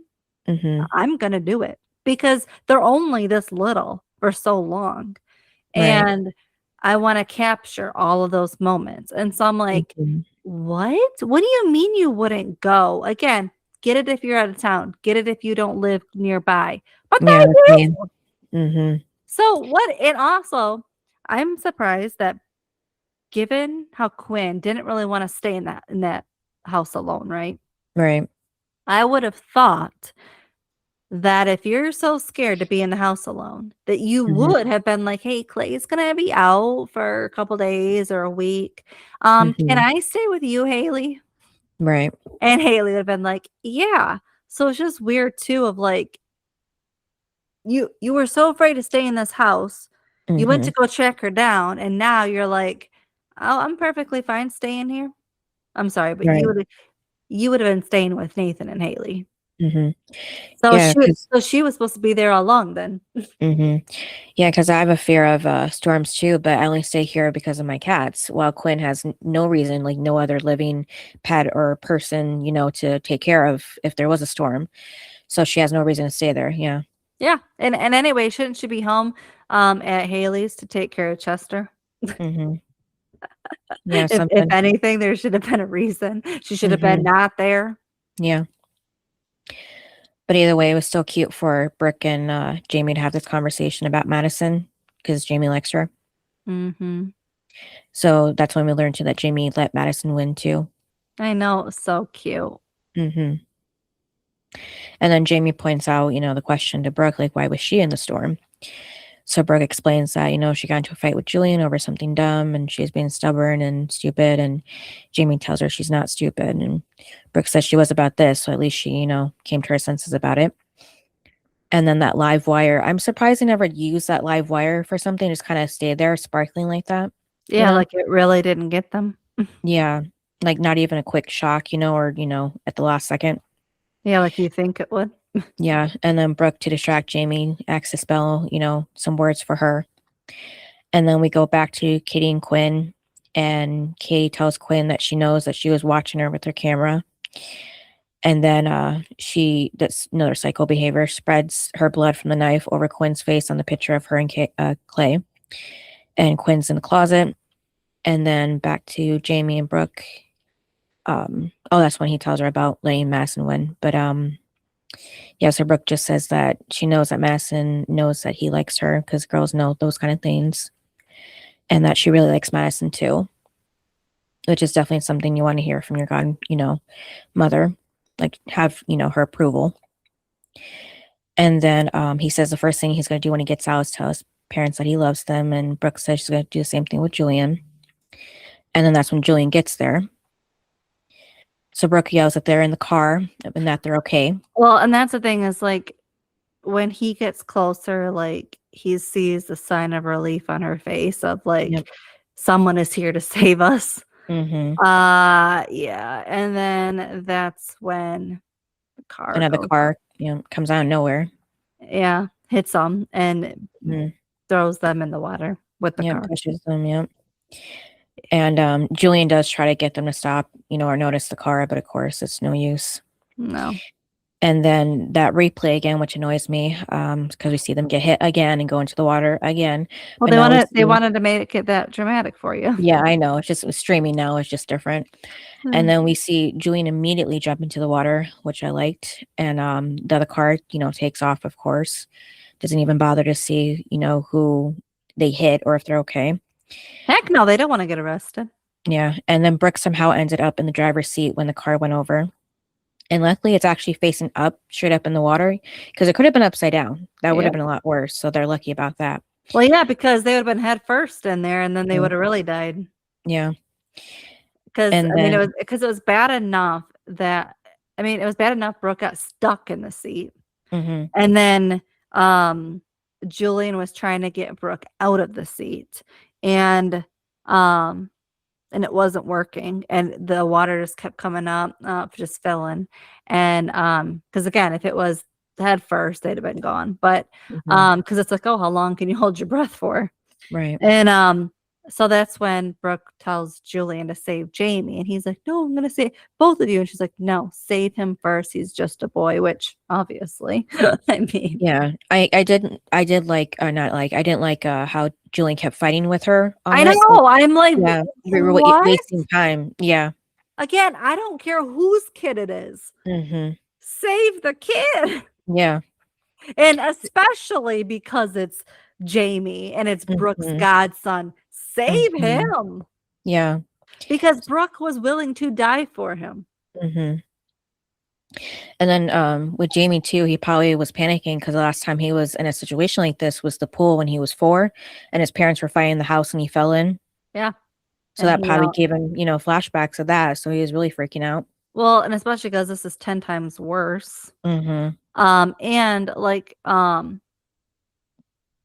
I'm going to do it because they're only this little for so long. And I want to capture all of those moments. And so I'm like, what? What do you mean you wouldn't go? Again, get it if you're out of town. Get it if you don't live nearby. But they do. So what? And also, I'm surprised that given how Quinn didn't really want to stay in that house alone, right? Right. I would have thought that if you're so scared to be in the house alone, that you would have been like, hey, Clay's gonna be out for a couple days or a week. Can I stay with you, Haley? Right. And Haley would have been like, yeah. So it's just weird too, of like, you were so afraid to stay in this house. You went to go check her down, and now you're like, oh, I'm perfectly fine staying here. I'm sorry, but you would have been staying with Nathan and Haley. So she was supposed to be there all along then. Yeah, because I have a fear of storms too, but I only stay here because of my cats. While Quinn has no reason, like no other living pet or person, to take care of if there was a storm. So she has no reason to stay there. Yeah. Yeah. And anyway, shouldn't she be home at Haley's to take care of Chester? Yeah. If anything, there should have been a reason. She should have been not there. Yeah. But either way, it was still cute for Brooke and Jamie to have this conversation about Madison because Jamie likes her. So that's when we learned too that Jamie let Madison win too. I know. It was so cute. And then Jamie points out, the question to Brooke, like, why was she in the storm? So Brooke explains that, she got into a fight with Julian over something dumb and she was being stubborn and stupid. And Jamie tells her she's not stupid. And Brooke says she was about this. So at least she, came to her senses about it. And then that live wire, I'm surprised they never used that live wire for something. Just kind of stayed there sparkling like that. Yeah, like it really didn't get them. Yeah. Like not even a quick shock, or, at the last second. Yeah, like you think it would. Yeah. And then Brooke, to distract Jamie, acts to spell, some words for her. And then we go back to Katie and Quinn. And Katie tells Quinn that she knows that she was watching her with her camera. And then that's another psycho behavior, spreads her blood from the knife over Quinn's face on the picture of her and Clay. And Quinn's in the closet. And then back to Jamie and Brooke. That's when he tells her about letting Madison win. But so Brooke just says that she knows that Madison knows that he likes her because girls know those kind of things. And that she really likes Madison too. Which is definitely something you want to hear from your god, mother. Like have, her approval. And then he says the first thing he's going to do when he gets out is tell his parents that he loves them. And Brooke says she's going to do the same thing with Julian. And then that's when Julian gets there. So Brooke yells that they're in the car and that they're okay. Well, and that's the thing is like when he gets closer, like he sees the sign of relief on her face of like someone is here to save us. Yeah. And then that's when the car comes out of nowhere. Yeah. Hits them and throws them in the water with the car. Pushes them, And Julian does try to get them to stop, or notice the car, but of course it's no use. No. And then that replay again, which annoys me, because we see them get hit again and go into the water again. Well, they wanted to make it that dramatic for you. Yeah, I know. It was streaming now. It's just different. And then we see Julian immediately jump into the water, which I liked. And the other car, takes off, of course. Doesn't even bother to see, who they hit or if they're okay. Heck no, they don't want to get arrested. Yeah. And then Brooke somehow ended up in the driver's seat when the car went over. And luckily, it's actually facing up, straight up in the water, because it could have been upside down. That would have been a lot worse. So they're lucky about that. Well, yeah, because they would have been head first in there, and then they would have really died. Yeah. Because it was bad enough that I mean, it was bad enough Brooke got stuck in the seat. Mm-hmm. And then Julian was trying to get Brooke out of the seat. And it wasn't working. And the water just kept coming up, just filling. And because again, if it was head first, they'd have been gone. But because it's like, oh, how long can you hold your breath for? Right. And so that's when Brooke tells Julian to save Jamie, and he's like, no, I'm gonna save both of you. And she's like, no, save him first, he's just a boy. Which obviously I mean, yeah, I didn't like how Julian kept fighting with her on I this. know, I'm like, yeah, we were what? wasting time. Yeah, Again, I don't care whose kid it is. Save the kid. Yeah. And especially because it's Jamie and it's Brooke's godson. Save him. Yeah. Because Brooke was willing to die for him. And then with Jamie too, he probably was panicking because the last time he was in a situation like this was the pool when he was 4 and his parents were fighting the house and he fell in. Yeah. So that probably gave him, flashbacks of that. So he was really freaking out. Well, and especially because this is 10 times worse. And like, because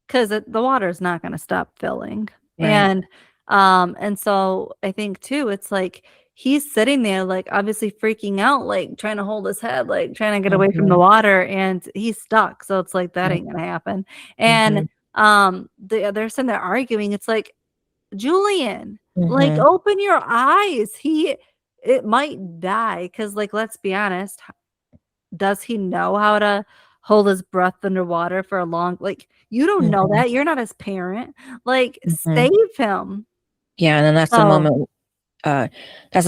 the water is not going to stop filling. Right. And so I think too, it's like he's sitting there, like obviously freaking out, like trying to hold his head, like trying to get away from the water, and he's stuck. So it's like that ain't gonna happen. And they're sitting there arguing. It's like, Julian, like open your eyes. It might die because, like, let's be honest, does he know how to hold his breath underwater for a long, like, you don't know that, you're not his parent, like, save him. Yeah, and then that's the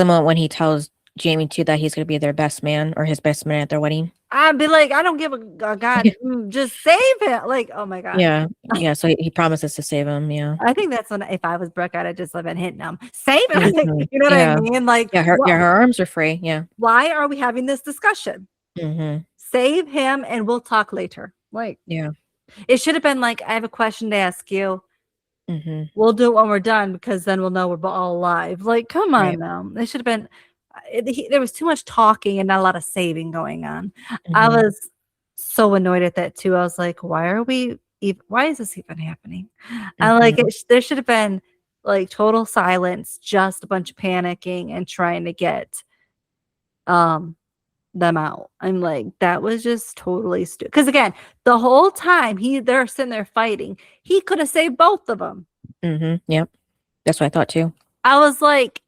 moment when he tells Jamie too that he's gonna be their best man or his best man at their wedding. I'd be like, I don't give a god, just save him. Like, oh my god. Yeah. So he promises to save him. Yeah. I think that's when, if I was Brooke, I'd have just been hitting him. Save him. Like, you know what I mean? Like, her arms are free. Yeah. Why are we having this discussion? Save him and we'll talk later. Like, yeah. It should have been like, I have a question to ask you. We'll do it when we're done because then we'll know we're all alive. Like, come on now. It should have been. There was too much talking and not a lot of saving going on. I was so annoyed at that too. I was like, why is this even happening? I like it. There should have been like total silence, just a bunch of panicking and trying to get them out. I'm like, that was just totally stupid. Because again, the whole time they're sitting there fighting, he could have saved both of them. Yep. That's what I thought too. I was like,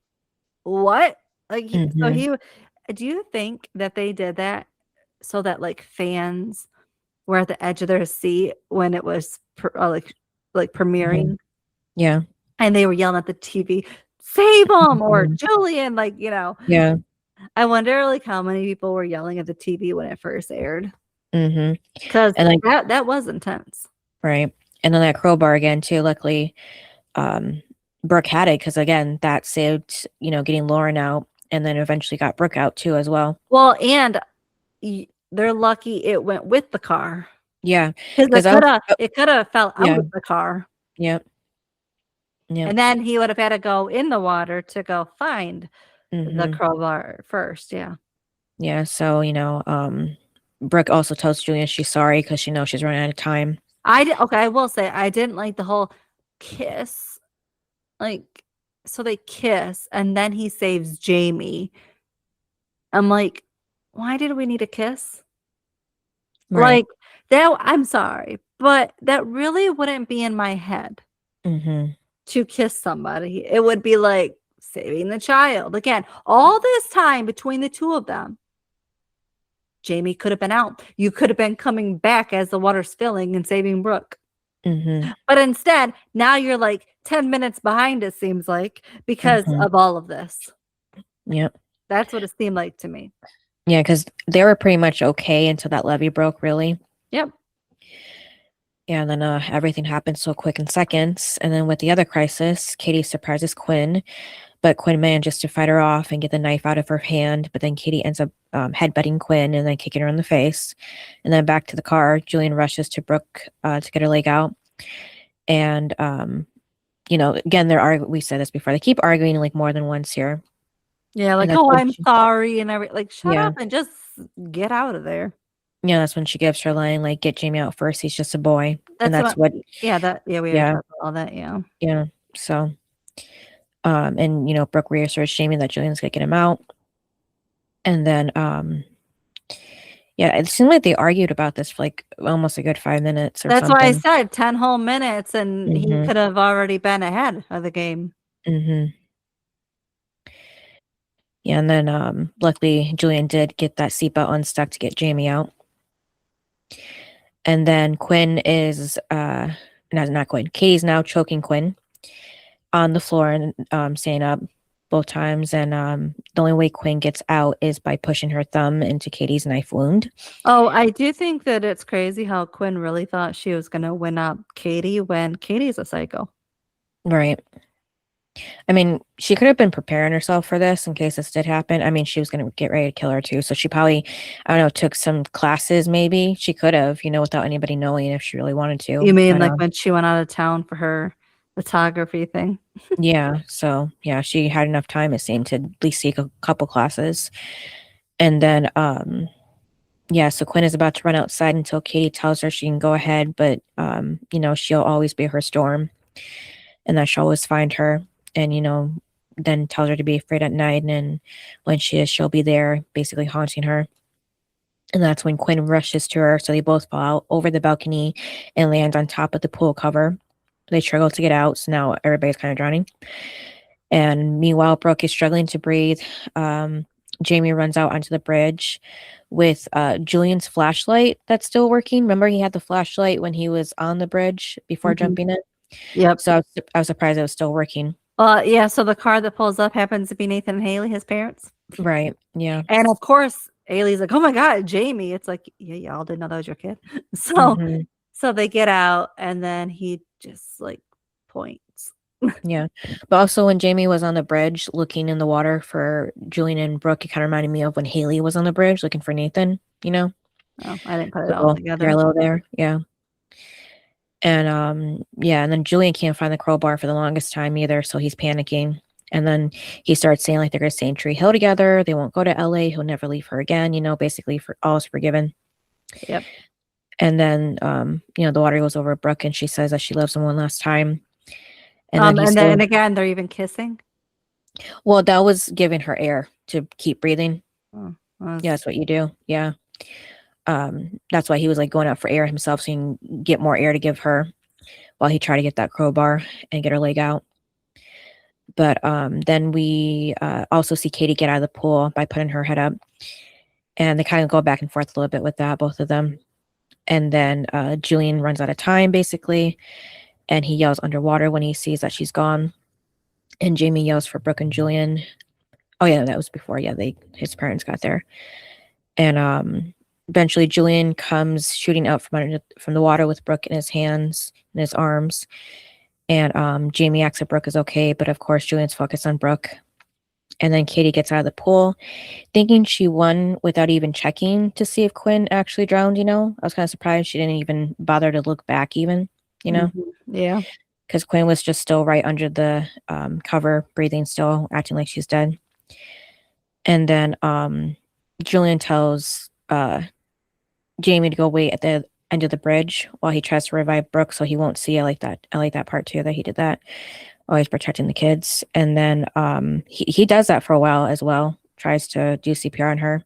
what? Like, do you think that they did that so that like fans were at the edge of their seat when it was like premiering? Yeah. And they were yelling at the TV, save him, or Julian, like, Yeah. I wonder like how many people were yelling at the TV when it first aired. Because that was intense. Right. And then that crowbar again too, luckily Brooke had it because again that saved getting Lauren out and then eventually got Brooke out too as well. Well, and they're lucky it went with the car. Yeah, because it could have fell out of the car. Yep. And then he would have had to go in the water to go find the crowbar first. Yeah. So Brooke also tells Julian she's sorry because she knows she's running out of time. I will say I didn't like the whole kiss. Like, so they kiss and then he saves Jamie. I'm like, why did we need a kiss? Right. Like that, I'm sorry, but that really wouldn't be in my head to kiss somebody. It would be like saving the child. Again, all this time between the two of them, Jamie could have been out. You could have been coming back as the water's filling and saving Brooke. But instead, now you're like 10 minutes behind, it seems like, because of all of this. Yep. That's what it seemed like to me. Yeah, because they were pretty much okay until that levee broke, really. Yep. Yeah, and then everything happened so quick in seconds. And then with the other crisis, Katie surprises Quinn, but Quinn manages to fight her off and get the knife out of her hand. But then Katie ends up headbutting Quinn and then kicking her in the face. And then back to the car, Julian rushes to Brooke to get her leg out. And, again, we said this before, they keep arguing like more than once here. Yeah, like, that's oh, when I'm sorry, and like, shut yeah. up and just get out of there. Yeah, that's when she gives her line, like, "Get Jamie out first, he's just a boy." And That's that's what what we already yeah, talked about all that, yeah. yeah. So, and, Brooke reassures Jamie that Julian's gonna get him out. And then, yeah, it seemed like they argued about this for, like, almost a good 5 minutes or That's why I something. said 10 whole minutes, and he Mhm, could have already been ahead of the game. mhm. Yeah, and then, luckily, Julian did get that seatbelt unstuck to get Jamie out. And then Quinn is, no, not Quinn, Katie's now choking Quinn on the floor and, staying up both times, and, the only way Quinn gets out is by pushing her thumb into Katie's knife wound. Oh, I do think that it's crazy how Quinn really thought she was gonna win up Katie when Katie's a psycho. Right. I mean, she could have been preparing herself for this in case this did happen. I mean, she was gonna get ready to kill her too, so she probably, I don't know, took some classes maybe. She could have, without anybody knowing if she really wanted You to, mean but, like when she went out of town for her photography thing? yeah, so, yeah, she had enough time, it seemed, to at least take a couple classes. And then, yeah, so Quinn is about to run outside until Katie tells her she can go ahead, but, she'll always be her storm and that she'll always find her and, then tells her to be afraid at night. And when she is, she'll be there basically haunting her. And that's when Quinn rushes to her. So they both fall out over the balcony and land on top of the pool cover. They struggle to get out. So now everybody's kind of drowning. And meanwhile, Brooke is struggling to breathe. Jamie runs out onto the bridge with Julian's flashlight that's still working. Remember, he had the flashlight when he was on the bridge before Mhm. jumping in. Yep. So I was surprised it was still working. Yeah, so the car that pulls up happens to be Nathan and Haley, his parents. Right. Yeah. And of course, Haley's like, "Oh my god, Jamie." It's like, "Yeah, y'all didn't know that was your kid." So Hmm. so they get out and then he just like points. Yeah. But also when Jamie was on the bridge looking in the water for Julian and Brooke, it kind of reminded me of when Haley was on the bridge looking for Nathan, Oh, I didn't put it all little together. parallel there. Yeah. And yeah, and then Julian can't find the crowbar for the longest time either, so he's panicking. And then he starts saying like they're gonna stay in Tree Hill together, they won't go to LA, he'll never leave her again, basically for all is forgiven. Yep. And then the water goes over Brooke and she says that she loves him one last time. And then And then again, they're even kissing. well, that was giving her air to keep breathing. Oh, Yeah, that's what you do. Yeah. That's why he was like going out for air himself so he can get more air to give her while he tried to get that crowbar and get her leg out. But then we also see Katie get out of the pool by putting her head up. And they kind of go back and forth a little bit with that, both of them. And then Julian runs out of time, basically. And he yells underwater when he sees that she's gone. And Jamie yells for Brooke and Julian. Oh, yeah, that was before. Yeah, his parents got there. And eventually Julian comes shooting out from the water with Brooke in his hands and his arms. And Jamie asks if Brooke is okay, but of course Julian's focused on Brooke. And then Katie gets out of the pool, thinking she won without even checking to see if Quinn actually drowned, I was kind of surprised she didn't even bother to look back even, Yeah. because Quinn was just still right under the cover, breathing still, acting like she's dead. And then Julian tells Jamie to go wait at the end of the bridge while he tries to revive Brooke so he won't see. I like that part too, that he did that. Always protecting the kids. And then he does that for a while as well, tries to do CPR on her.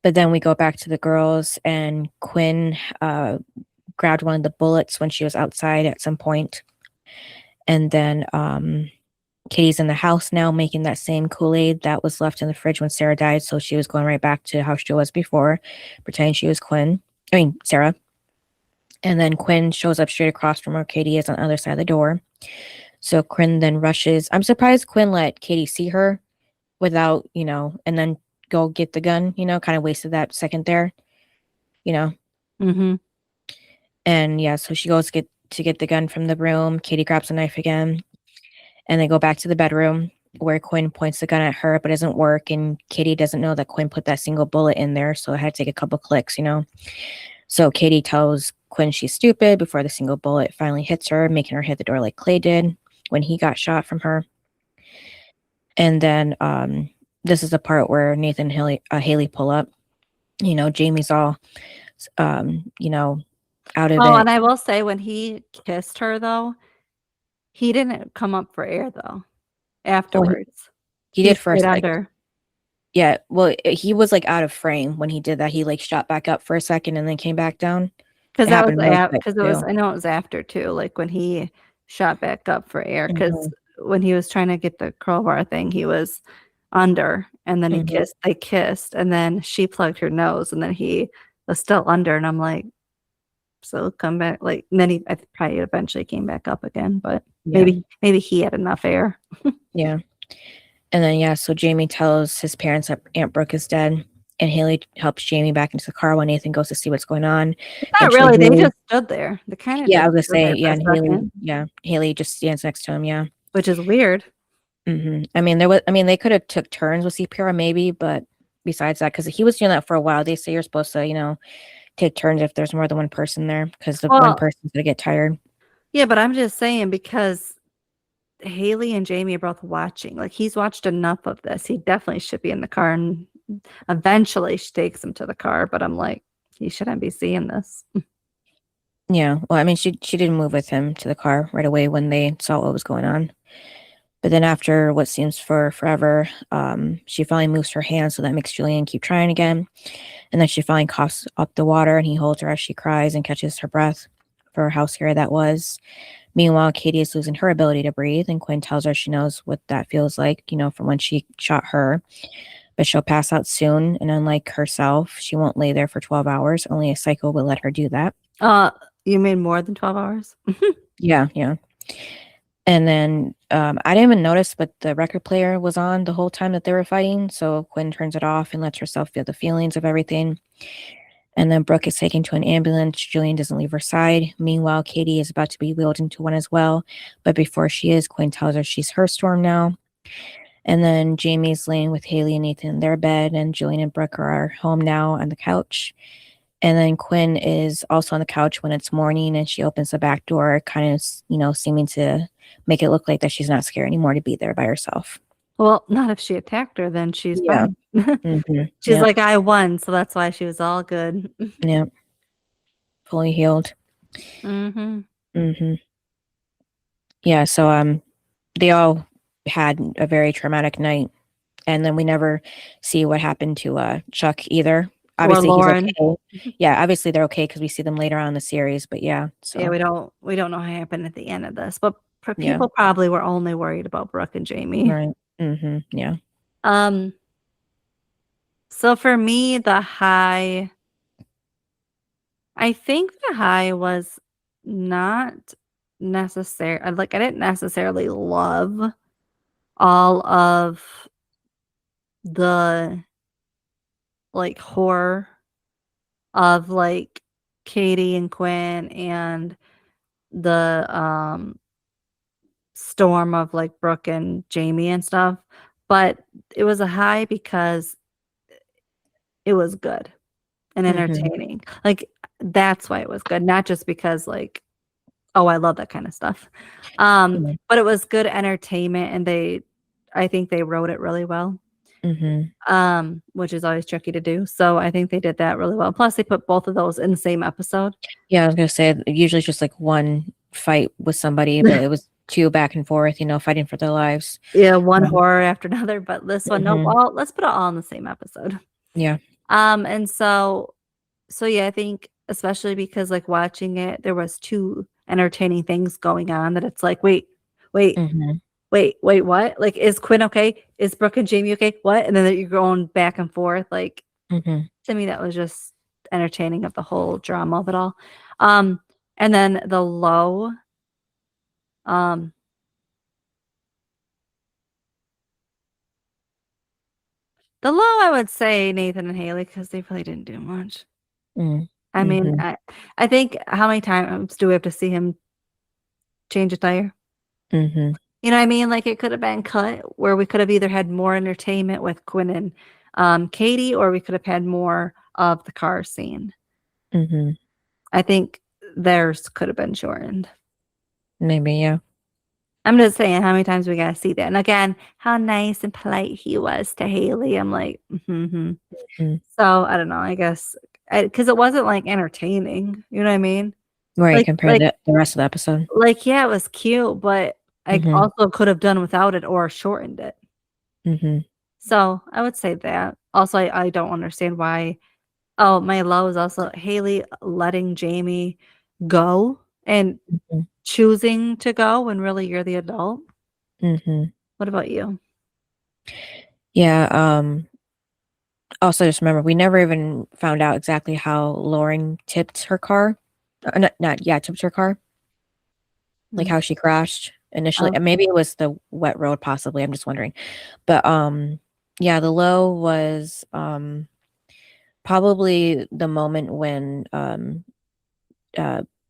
But then we go back to the girls and Quinn grabbed one of the bullets when she was outside at some point. And then Katie's in the house now making that same Kool-Aid that was left in the fridge when Sarah died. So she was going right back to how she was before, pretending she was Sarah. And then Quinn shows up straight across from where Katie is on the other side of the door. So Quinn then rushes. I'm surprised Quinn let Katie see her without, and then go get the gun, kind of wasted that second there, Mm-hmm. And yeah, so she goes to get the gun from the room. Katie grabs a knife again. And they go back to the bedroom where Quinn points the gun at her, but it doesn't work. And Katie doesn't know that Quinn put that single bullet in there. So it had to take a couple clicks, So Katie tells Quinn she's stupid before the single bullet finally hits her, making her hit the door like Clay did when he got shot from her. And then this is the part where Nathan and Haley pull up. You know, Jamie's all, you know, out of it. And I will say, when he kissed her, though, he didn't come up for air, though, afterwards. He did first. Under. Yeah, well, he was like out of frame when he did that. He like shot back up for a second and then came back down. Because that was because it was. I know it was after too. Like when he shot back up for air, because when he was trying to get the crowbar thing, he was under, and then he kissed. They kissed, and then she plugged her nose, and then he was still under. And I'm like, so come back. Like, and then I probably eventually came back up again, but maybe he had enough air. Yeah. And then, so Jamie tells his parents that Aunt Brooke is dead, and Haley helps Jamie back into the car when Nathan goes to see what's going on. Not really. They just stood there. They kind of. Yeah, I was going to say, and Haley just stands next to him, which is weird. I mean, they could have took turns with CPR maybe, but besides that, because he was doing that for a while, they say you're supposed to, take turns if there's more than one person there, because the one person's going to get tired. Yeah, but I'm just saying, because Haley and Jamie are both watching. Like, he's watched enough of this. He definitely should be in the car, and eventually she takes him to the car. But I'm like, he shouldn't be seeing this. Yeah. Well, I mean, she didn't move with him to the car right away when they saw what was going on. But then after what seems for forever, she finally moves her hand, so that makes Julian keep trying again. And then she finally coughs up the water, and he holds her as she cries and catches her breath for how scary that was. Meanwhile, Katie is losing her ability to breathe, and Quinn tells her she knows what that feels like, from when she shot her. But she'll pass out soon, and unlike herself, she won't lay there for 12 hours. Only a psycho will let her do that. You mean more than 12 hours? Yeah. And then I didn't even notice, but the record player was on the whole time that they were fighting. So Quinn turns it off and lets herself feel the feelings of everything. And then Brooke is taken to an ambulance. Julian doesn't leave her side. Meanwhile, Katie is about to be wheeled into one as well. But before she is, Quinn tells her she's her storm now. And then Jamie's laying with Haley and Nathan in their bed. And Julian and Brooke are home now on the couch. And then Quinn is also on the couch when it's morning. And she opens the back door, kind of, seeming to make it look like that she's not scared anymore to be there by herself. Well, not if she attacked her, then she's fine. She's like, I won, so that's why she was all good. Yeah. Fully healed. Yeah, so they all had a very traumatic night. And then we never see what happened to Chuck either. Obviously he's okay. Yeah, obviously they're okay because we see them later on in the series, but yeah. So yeah, we don't know what happened at the end of this. But people probably were only worried about Brooke and Jamie. Right. Yeah. So for me, the high, I think the high was not necessary. Like, I didn't necessarily love all of the like horror of like Katie and Quinn and the storm of like Brooke and Jamie and stuff, but it was a high because it was good and entertaining. Like, that's why it was good, not just because like, oh, I love that kind of stuff. But it was good entertainment, and I think they wrote it really well. Which is always tricky to do. So I think they did that really well. Plus, they put both of those in the same episode. Yeah, I was gonna say usually it's just like one fight with somebody, but it was two back and forth, fighting for their lives. Yeah, one horror after another. But this one, no, well, let's put it all in the same episode. Yeah. And so yeah, I think especially because like watching it, there was two entertaining things going on that it's like, wait, what? Like, is Quinn okay? Is Brooke and Jamie okay? What? And then you're going back and forth. Like, to me, that was just entertaining of the whole drama of it all. And then the low, I would say Nathan and Haley, because they really didn't do much. I mean, I think, how many times do we have to see him change a tire? You know what I mean? Like, it could have been cut where we could have either had more entertainment with Quinn and Katie, or we could have had more of the car scene. I think theirs could have been shortened. Maybe, yeah. I'm just saying how many times we gotta see that. And again, how nice and polite he was to Haley. I'm like, So I don't know. I guess because it wasn't like entertaining. You know what I mean? Right, compared to the rest of the episode. Like, yeah, it was cute, but I also could have done without it or shortened it. So I would say that. Also, I don't understand why. Oh, my low is also Haley letting Jamie go and choosing to go when really you're the adult. What about you? Yeah. Also, just remember, we never even found out exactly how Lauren tipped her car. Tipped her car. Like how she crashed initially. And maybe it was the wet road, possibly. I'm just wondering. But yeah, the low was probably the moment when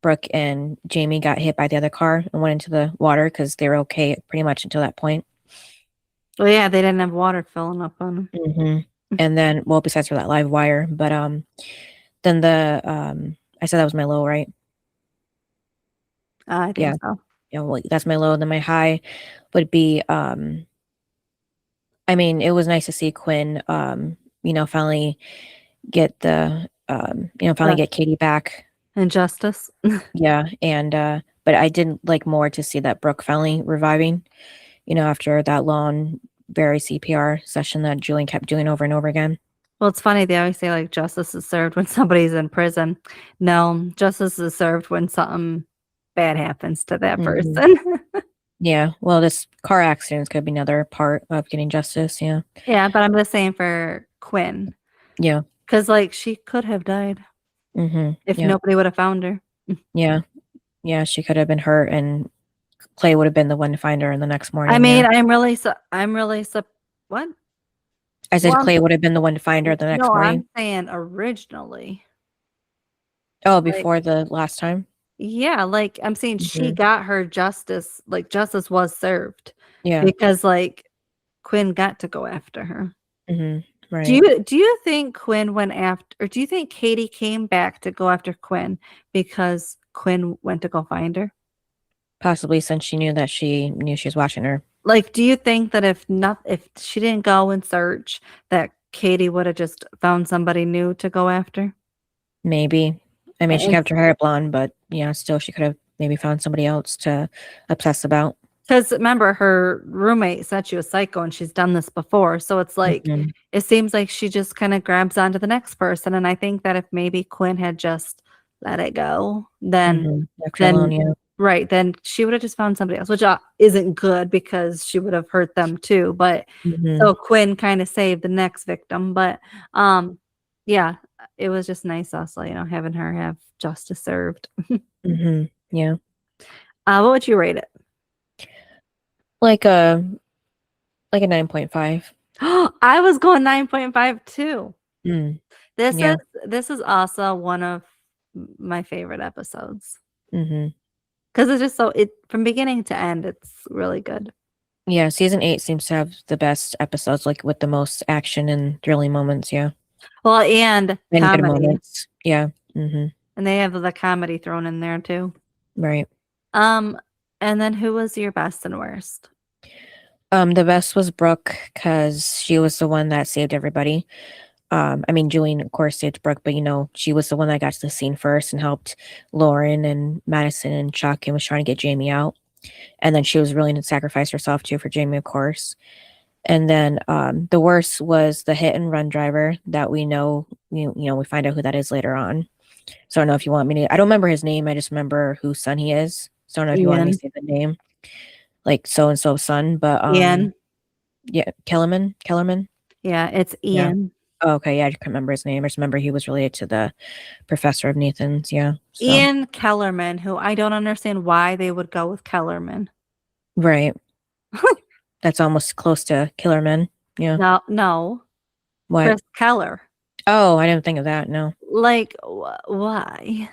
Brooke and Jamie got hit by the other car and went into the water because they were okay pretty much until that point. Well, yeah, they didn't have water filling up on them. And then, well, besides for that live wire, but then I said that was my low, right? I think so. Yeah, well, that's my low. Then my high would be, I mean, it was nice to see Quinn, finally get get Katie back. And Justice. Yeah, and but I didn't like more to see that Brooke finally reviving, after that long, very CPR session that Julian kept doing over and over again. Well, it's funny. They always say like justice is served when somebody's in prison. No, justice is served when something bad happens to that person. Yeah. Well, this car accidents could be another part of getting justice. Yeah. Yeah, but I'm just saying for Quinn. Yeah. Because like she could have died if nobody would have found her. Yeah. Yeah. She could have been hurt, and Clay would have been the one to find her in the next morning. I mean, what? I said Clay would have been the one to find her the next morning. I'm saying originally. Oh, before the last time? Yeah, like I'm saying she got her justice, like justice was served. Yeah. Because like Quinn got to go after her. Right. Do you think Quinn went after, or do you think Katie came back to go after Quinn because Quinn went to go find her? Possibly, since she knew she was watching her. Like, do you think that if she didn't go and search, that Katie would have just found somebody new to go after? Maybe. I mean, she kept her hair blonde, but yeah, still she could have maybe found somebody else to obsess about. Because remember, her roommate said she was psycho and she's done this before. So it's like, it seems like she just kind of grabs onto the next person. And I think that if maybe Quinn had just let it go, then she would have just found somebody else, which isn't good because she would have hurt them too. But so Quinn kind of saved the next victim. But yeah, it was just nice also, having her have justice served. Yeah. What would you rate it? Like a 9.5. I was going 9.5 too. This is also one of my favorite episodes. Because it's just from beginning to end, it's really good. Yeah, season 8 seems to have the best episodes, like with the most action and thrilling moments. Yeah. Well, and comedy. Good moments. Yeah. And they have the comedy thrown in there too. Right. And then who was your best and worst? The best was Brooke, because she was the one that saved everybody. I mean, Julian, of course, saved Brooke, but she was the one that got to the scene first and helped Lauren and Madison and Chuck and was trying to get Jamie out. And then she was willing to sacrifice herself too for Jamie, of course. And then the worst was the hit and run driver that we know, we find out who that is later on. So I don't know if you want me to, I don't remember his name. I just remember whose son he is. So I don't know if you want me to say the name, like so-and-so's son, but Ian. Yeah, Kellerman. Yeah, it's Ian. Yeah. Oh, okay, yeah, I can't remember his name. I just remember he was related to the professor of Nathan's. Yeah, so. Ian Kellerman, who I don't understand why they would go with Kellerman. Right. That's almost close to Killerman. Yeah. No. What? Chris Keller. Oh, I didn't think of that. No. Like, why?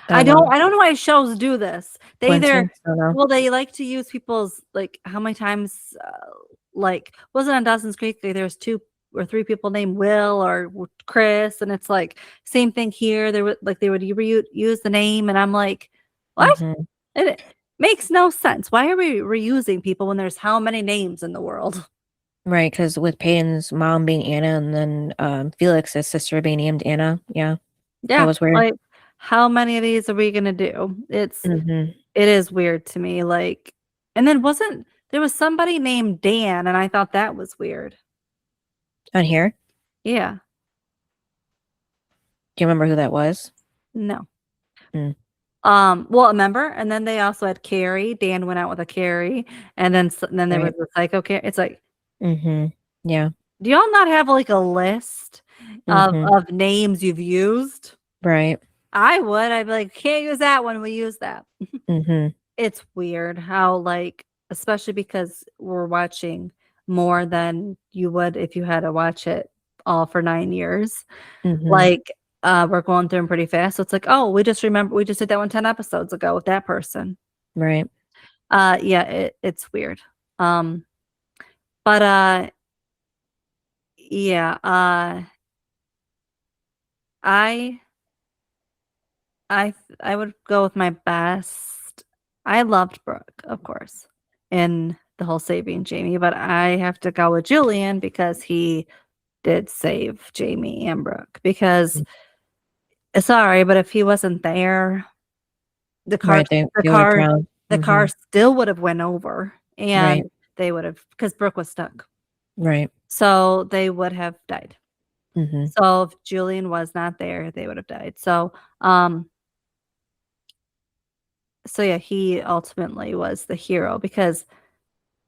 I don't know why shows do this. They they like to use people's, like, how many times, like, was it on Dawson's Creek? There's 2 or 3 people named Will or Chris, and it's like same thing here. They would use the name, and I'm like, what? Makes no sense. Why are we reusing people when there's how many names in the world? Right, because with Peyton's mom being Anna and then Felix's sister being named Anna. Yeah, that was weird. Like, how many of these are we gonna do? It is weird to me. Like, and then there was somebody named Dan, and I thought that was weird. On here? Yeah. Do you remember who that was? No. Mm. Well, remember, and then they also had Carrie. Dan went out with a Carrie, and then there was the psycho Carrie. It's like, yeah. Do y'all not have like a list of names you've used? Right. I would. I'd be like, can't use that one. We use that. It's weird how, like, especially because we're watching more than you would if you had to watch it all for 9 years. Like, we're going through them pretty fast. So it's like, oh, we just did that one 10 episodes ago with that person. Right. Yeah, it's weird. But yeah, I would go with my best. I loved Brooke, of course, in the whole saving Jamie, but I have to go with Julian because he did save Jamie and Brooke. Because sorry, but if he wasn't there, the car still would have went over, and they would have, because Brooke was stuck. Right. So they would have died. So if Julian was not there, they would have died. So yeah, he ultimately was the hero because,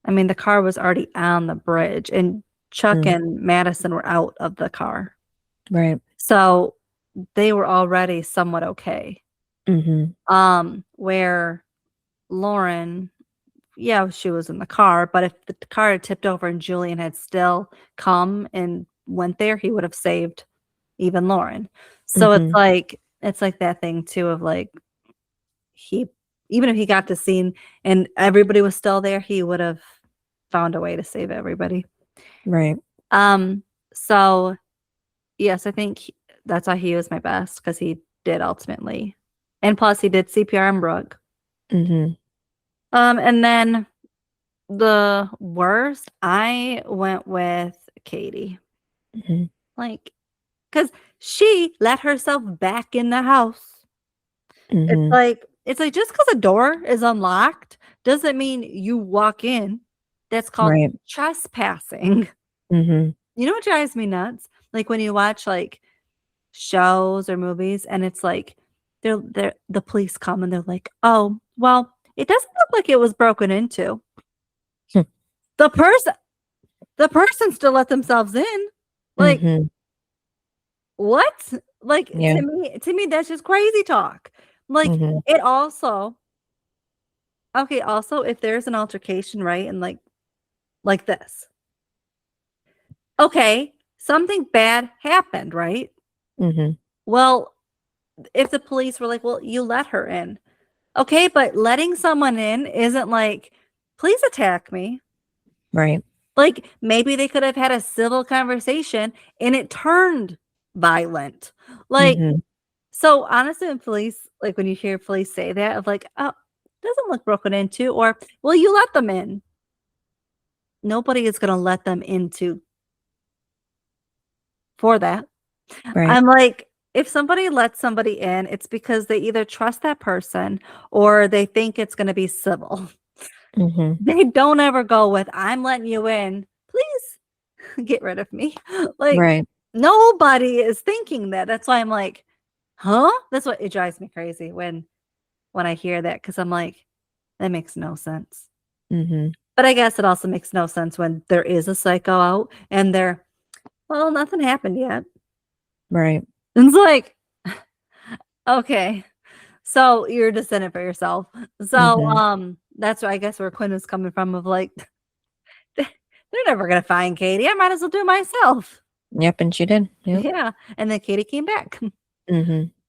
I mean, the car was already on the bridge and Chuck and Madison were out of the car. Right. So they were already somewhat okay. Where Lauren, yeah, she was in the car, but if the car had tipped over and Julian had still come and went there, he would have saved even Lauren. So it's like that thing too of like, even if he got the scene and everybody was still there, he would have found a way to save everybody. Right. So yes, I think that's why he was my best, because he did ultimately, and plus he did CPR on Brooke. And then the worst, I went with Katie. Like, because she let herself back in the house. It's like just because a door is unlocked doesn't mean you walk in. That's called trespassing. You know what drives me nuts? Like when you watch like shows or movies and it's like the police come and they're like, oh, well, it doesn't look like it was broken into. The person still let themselves in. Like, what? Like, to me, that's just crazy talk. Like, it also, okay, also, if there's an altercation, right, and like this, okay, something bad happened, right? Well, if the police were like, well, you let her in. Okay, but letting someone in isn't like, please attack me. Right. Like, maybe they could have had a civil conversation and it turned violent. Like, so honestly, when police, like when you hear police say that, of like, oh, doesn't look broken into, or, well, you let them in. Nobody is going to let them into for that. Right. I'm like, if somebody lets somebody in, it's because they either trust that person or they think it's going to be civil. They don't ever go with, I'm letting you in. Please get rid of me. Like, nobody is thinking that. That's why I'm like, huh? That's what it drives me crazy when I hear that, because I'm like, that makes no sense. But I guess it also makes no sense when there is a psycho out and well, nothing happened yet. Right. It's like, okay, so you're just in it for yourself. So that's where I guess where Quinn is coming from, of like, they're never gonna find Katie. I might as well do it myself. Yep, and she did. Yep. Yeah, and then Katie came back.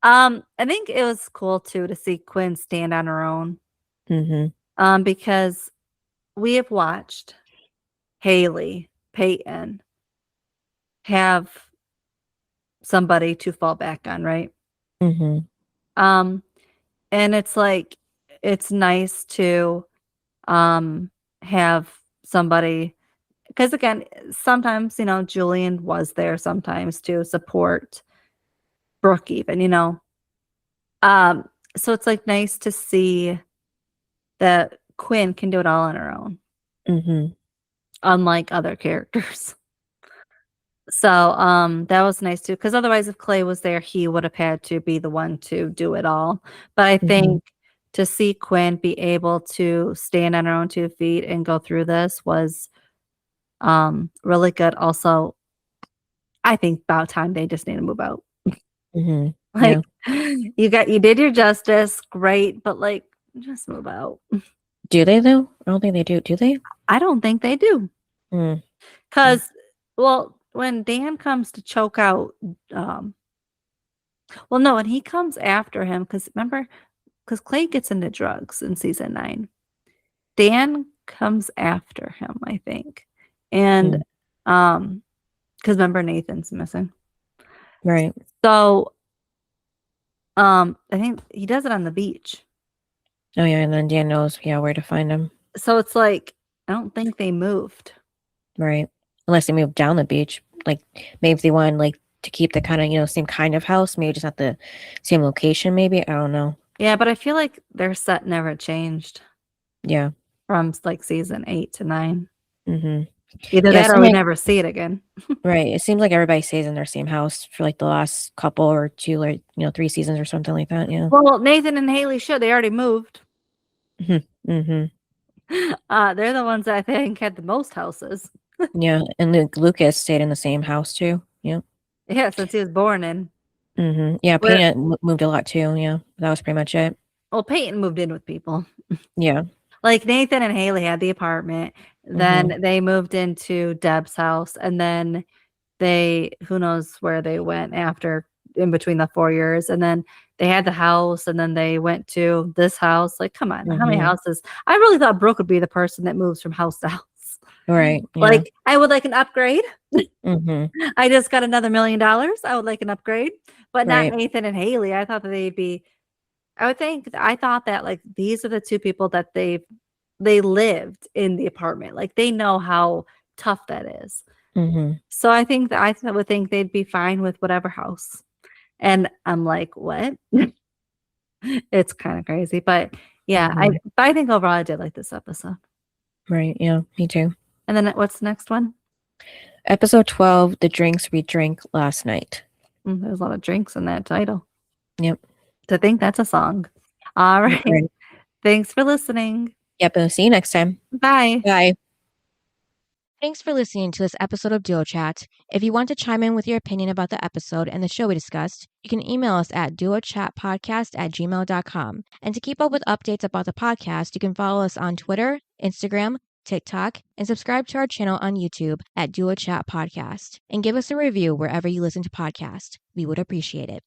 I think it was cool too to see Quinn stand on her own. Because we have watched Haley, Peyton have somebody to fall back on, right? And it's like, it's nice to have somebody, because again, sometimes, Julian was there sometimes to support Brooke even, so it's like nice to see that Quinn can do it all on her own, unlike other characters. So that was nice too, because otherwise if Clay was there, he would have had to be the one to do it all. But I think to see Quinn be able to stand on her own 2 feet and go through this was really good. Also, I think about time they just need to move out. Like, you did your justice, great, but like, just move out. Do they though? I don't think they do. Do they? I don't think they do. Because, well, when Dan comes to choke out, well, no, when he comes after him, because remember, because Clay gets into drugs in season 9, Dan comes after him, I think, and because remember Nathan's missing, right? So, I think he does it on the beach. Oh yeah, and then Dan knows where to find him. So it's like I don't think they moved, right? Unless they moved down the beach, like maybe if they wanted like to keep the kind of same kind of house, maybe just not the same location. Maybe I don't know. Yeah, but I feel like their set never changed. Yeah, from like season 8 to 9. Either that or we never see it again. Right. It seems like everybody stays in their same house for like the last couple or 2 or 3 seasons or something like that. Yeah. Well, Nathan and Haley should. They already moved. They're the ones that I think had the most houses. Yeah, and Lucas stayed in the same house too. Yeah. Yeah, since he was born in. Yeah, Peyton moved a lot too. Yeah, that was pretty much it. Well, Peyton moved in with people. Yeah. Like Nathan and Haley had the apartment. Then they moved into Deb's house, and then who knows where they went after in between the 4 years, and then they had the house, and then they went to this house. Like, come on, how many houses? I really thought Brooke would be the person that moves from house to house. Right. Yeah. Like, I would like an upgrade. I just got another $1 million. I would like an upgrade, but not Nathan and Haley. I thought that they'd be. I thought that like these are the 2 people that they lived in the apartment. Like they know how tough that is. So I think that I would think they'd be fine with whatever house. And I'm like, what? It's kind of crazy, but yeah, I think overall I did like this episode. Right. Yeah, me too. And then what's the next one? Episode 12, The Drinks We Drank Last Night. There's a lot of drinks in that title. Yep. To think that's a song. All right. Thanks for listening. Yep. And see you next time. Bye. Bye. Thanks for listening to this episode of Duo Chat. If you want to chime in with your opinion about the episode and the show we discussed, you can email us at duochatpodcast@gmail.com. And to keep up with updates about the podcast, you can follow us on Twitter, Instagram, TikTok, and subscribe to our channel on YouTube at Duo Chat Podcast. And give us a review wherever you listen to podcasts. We would appreciate it.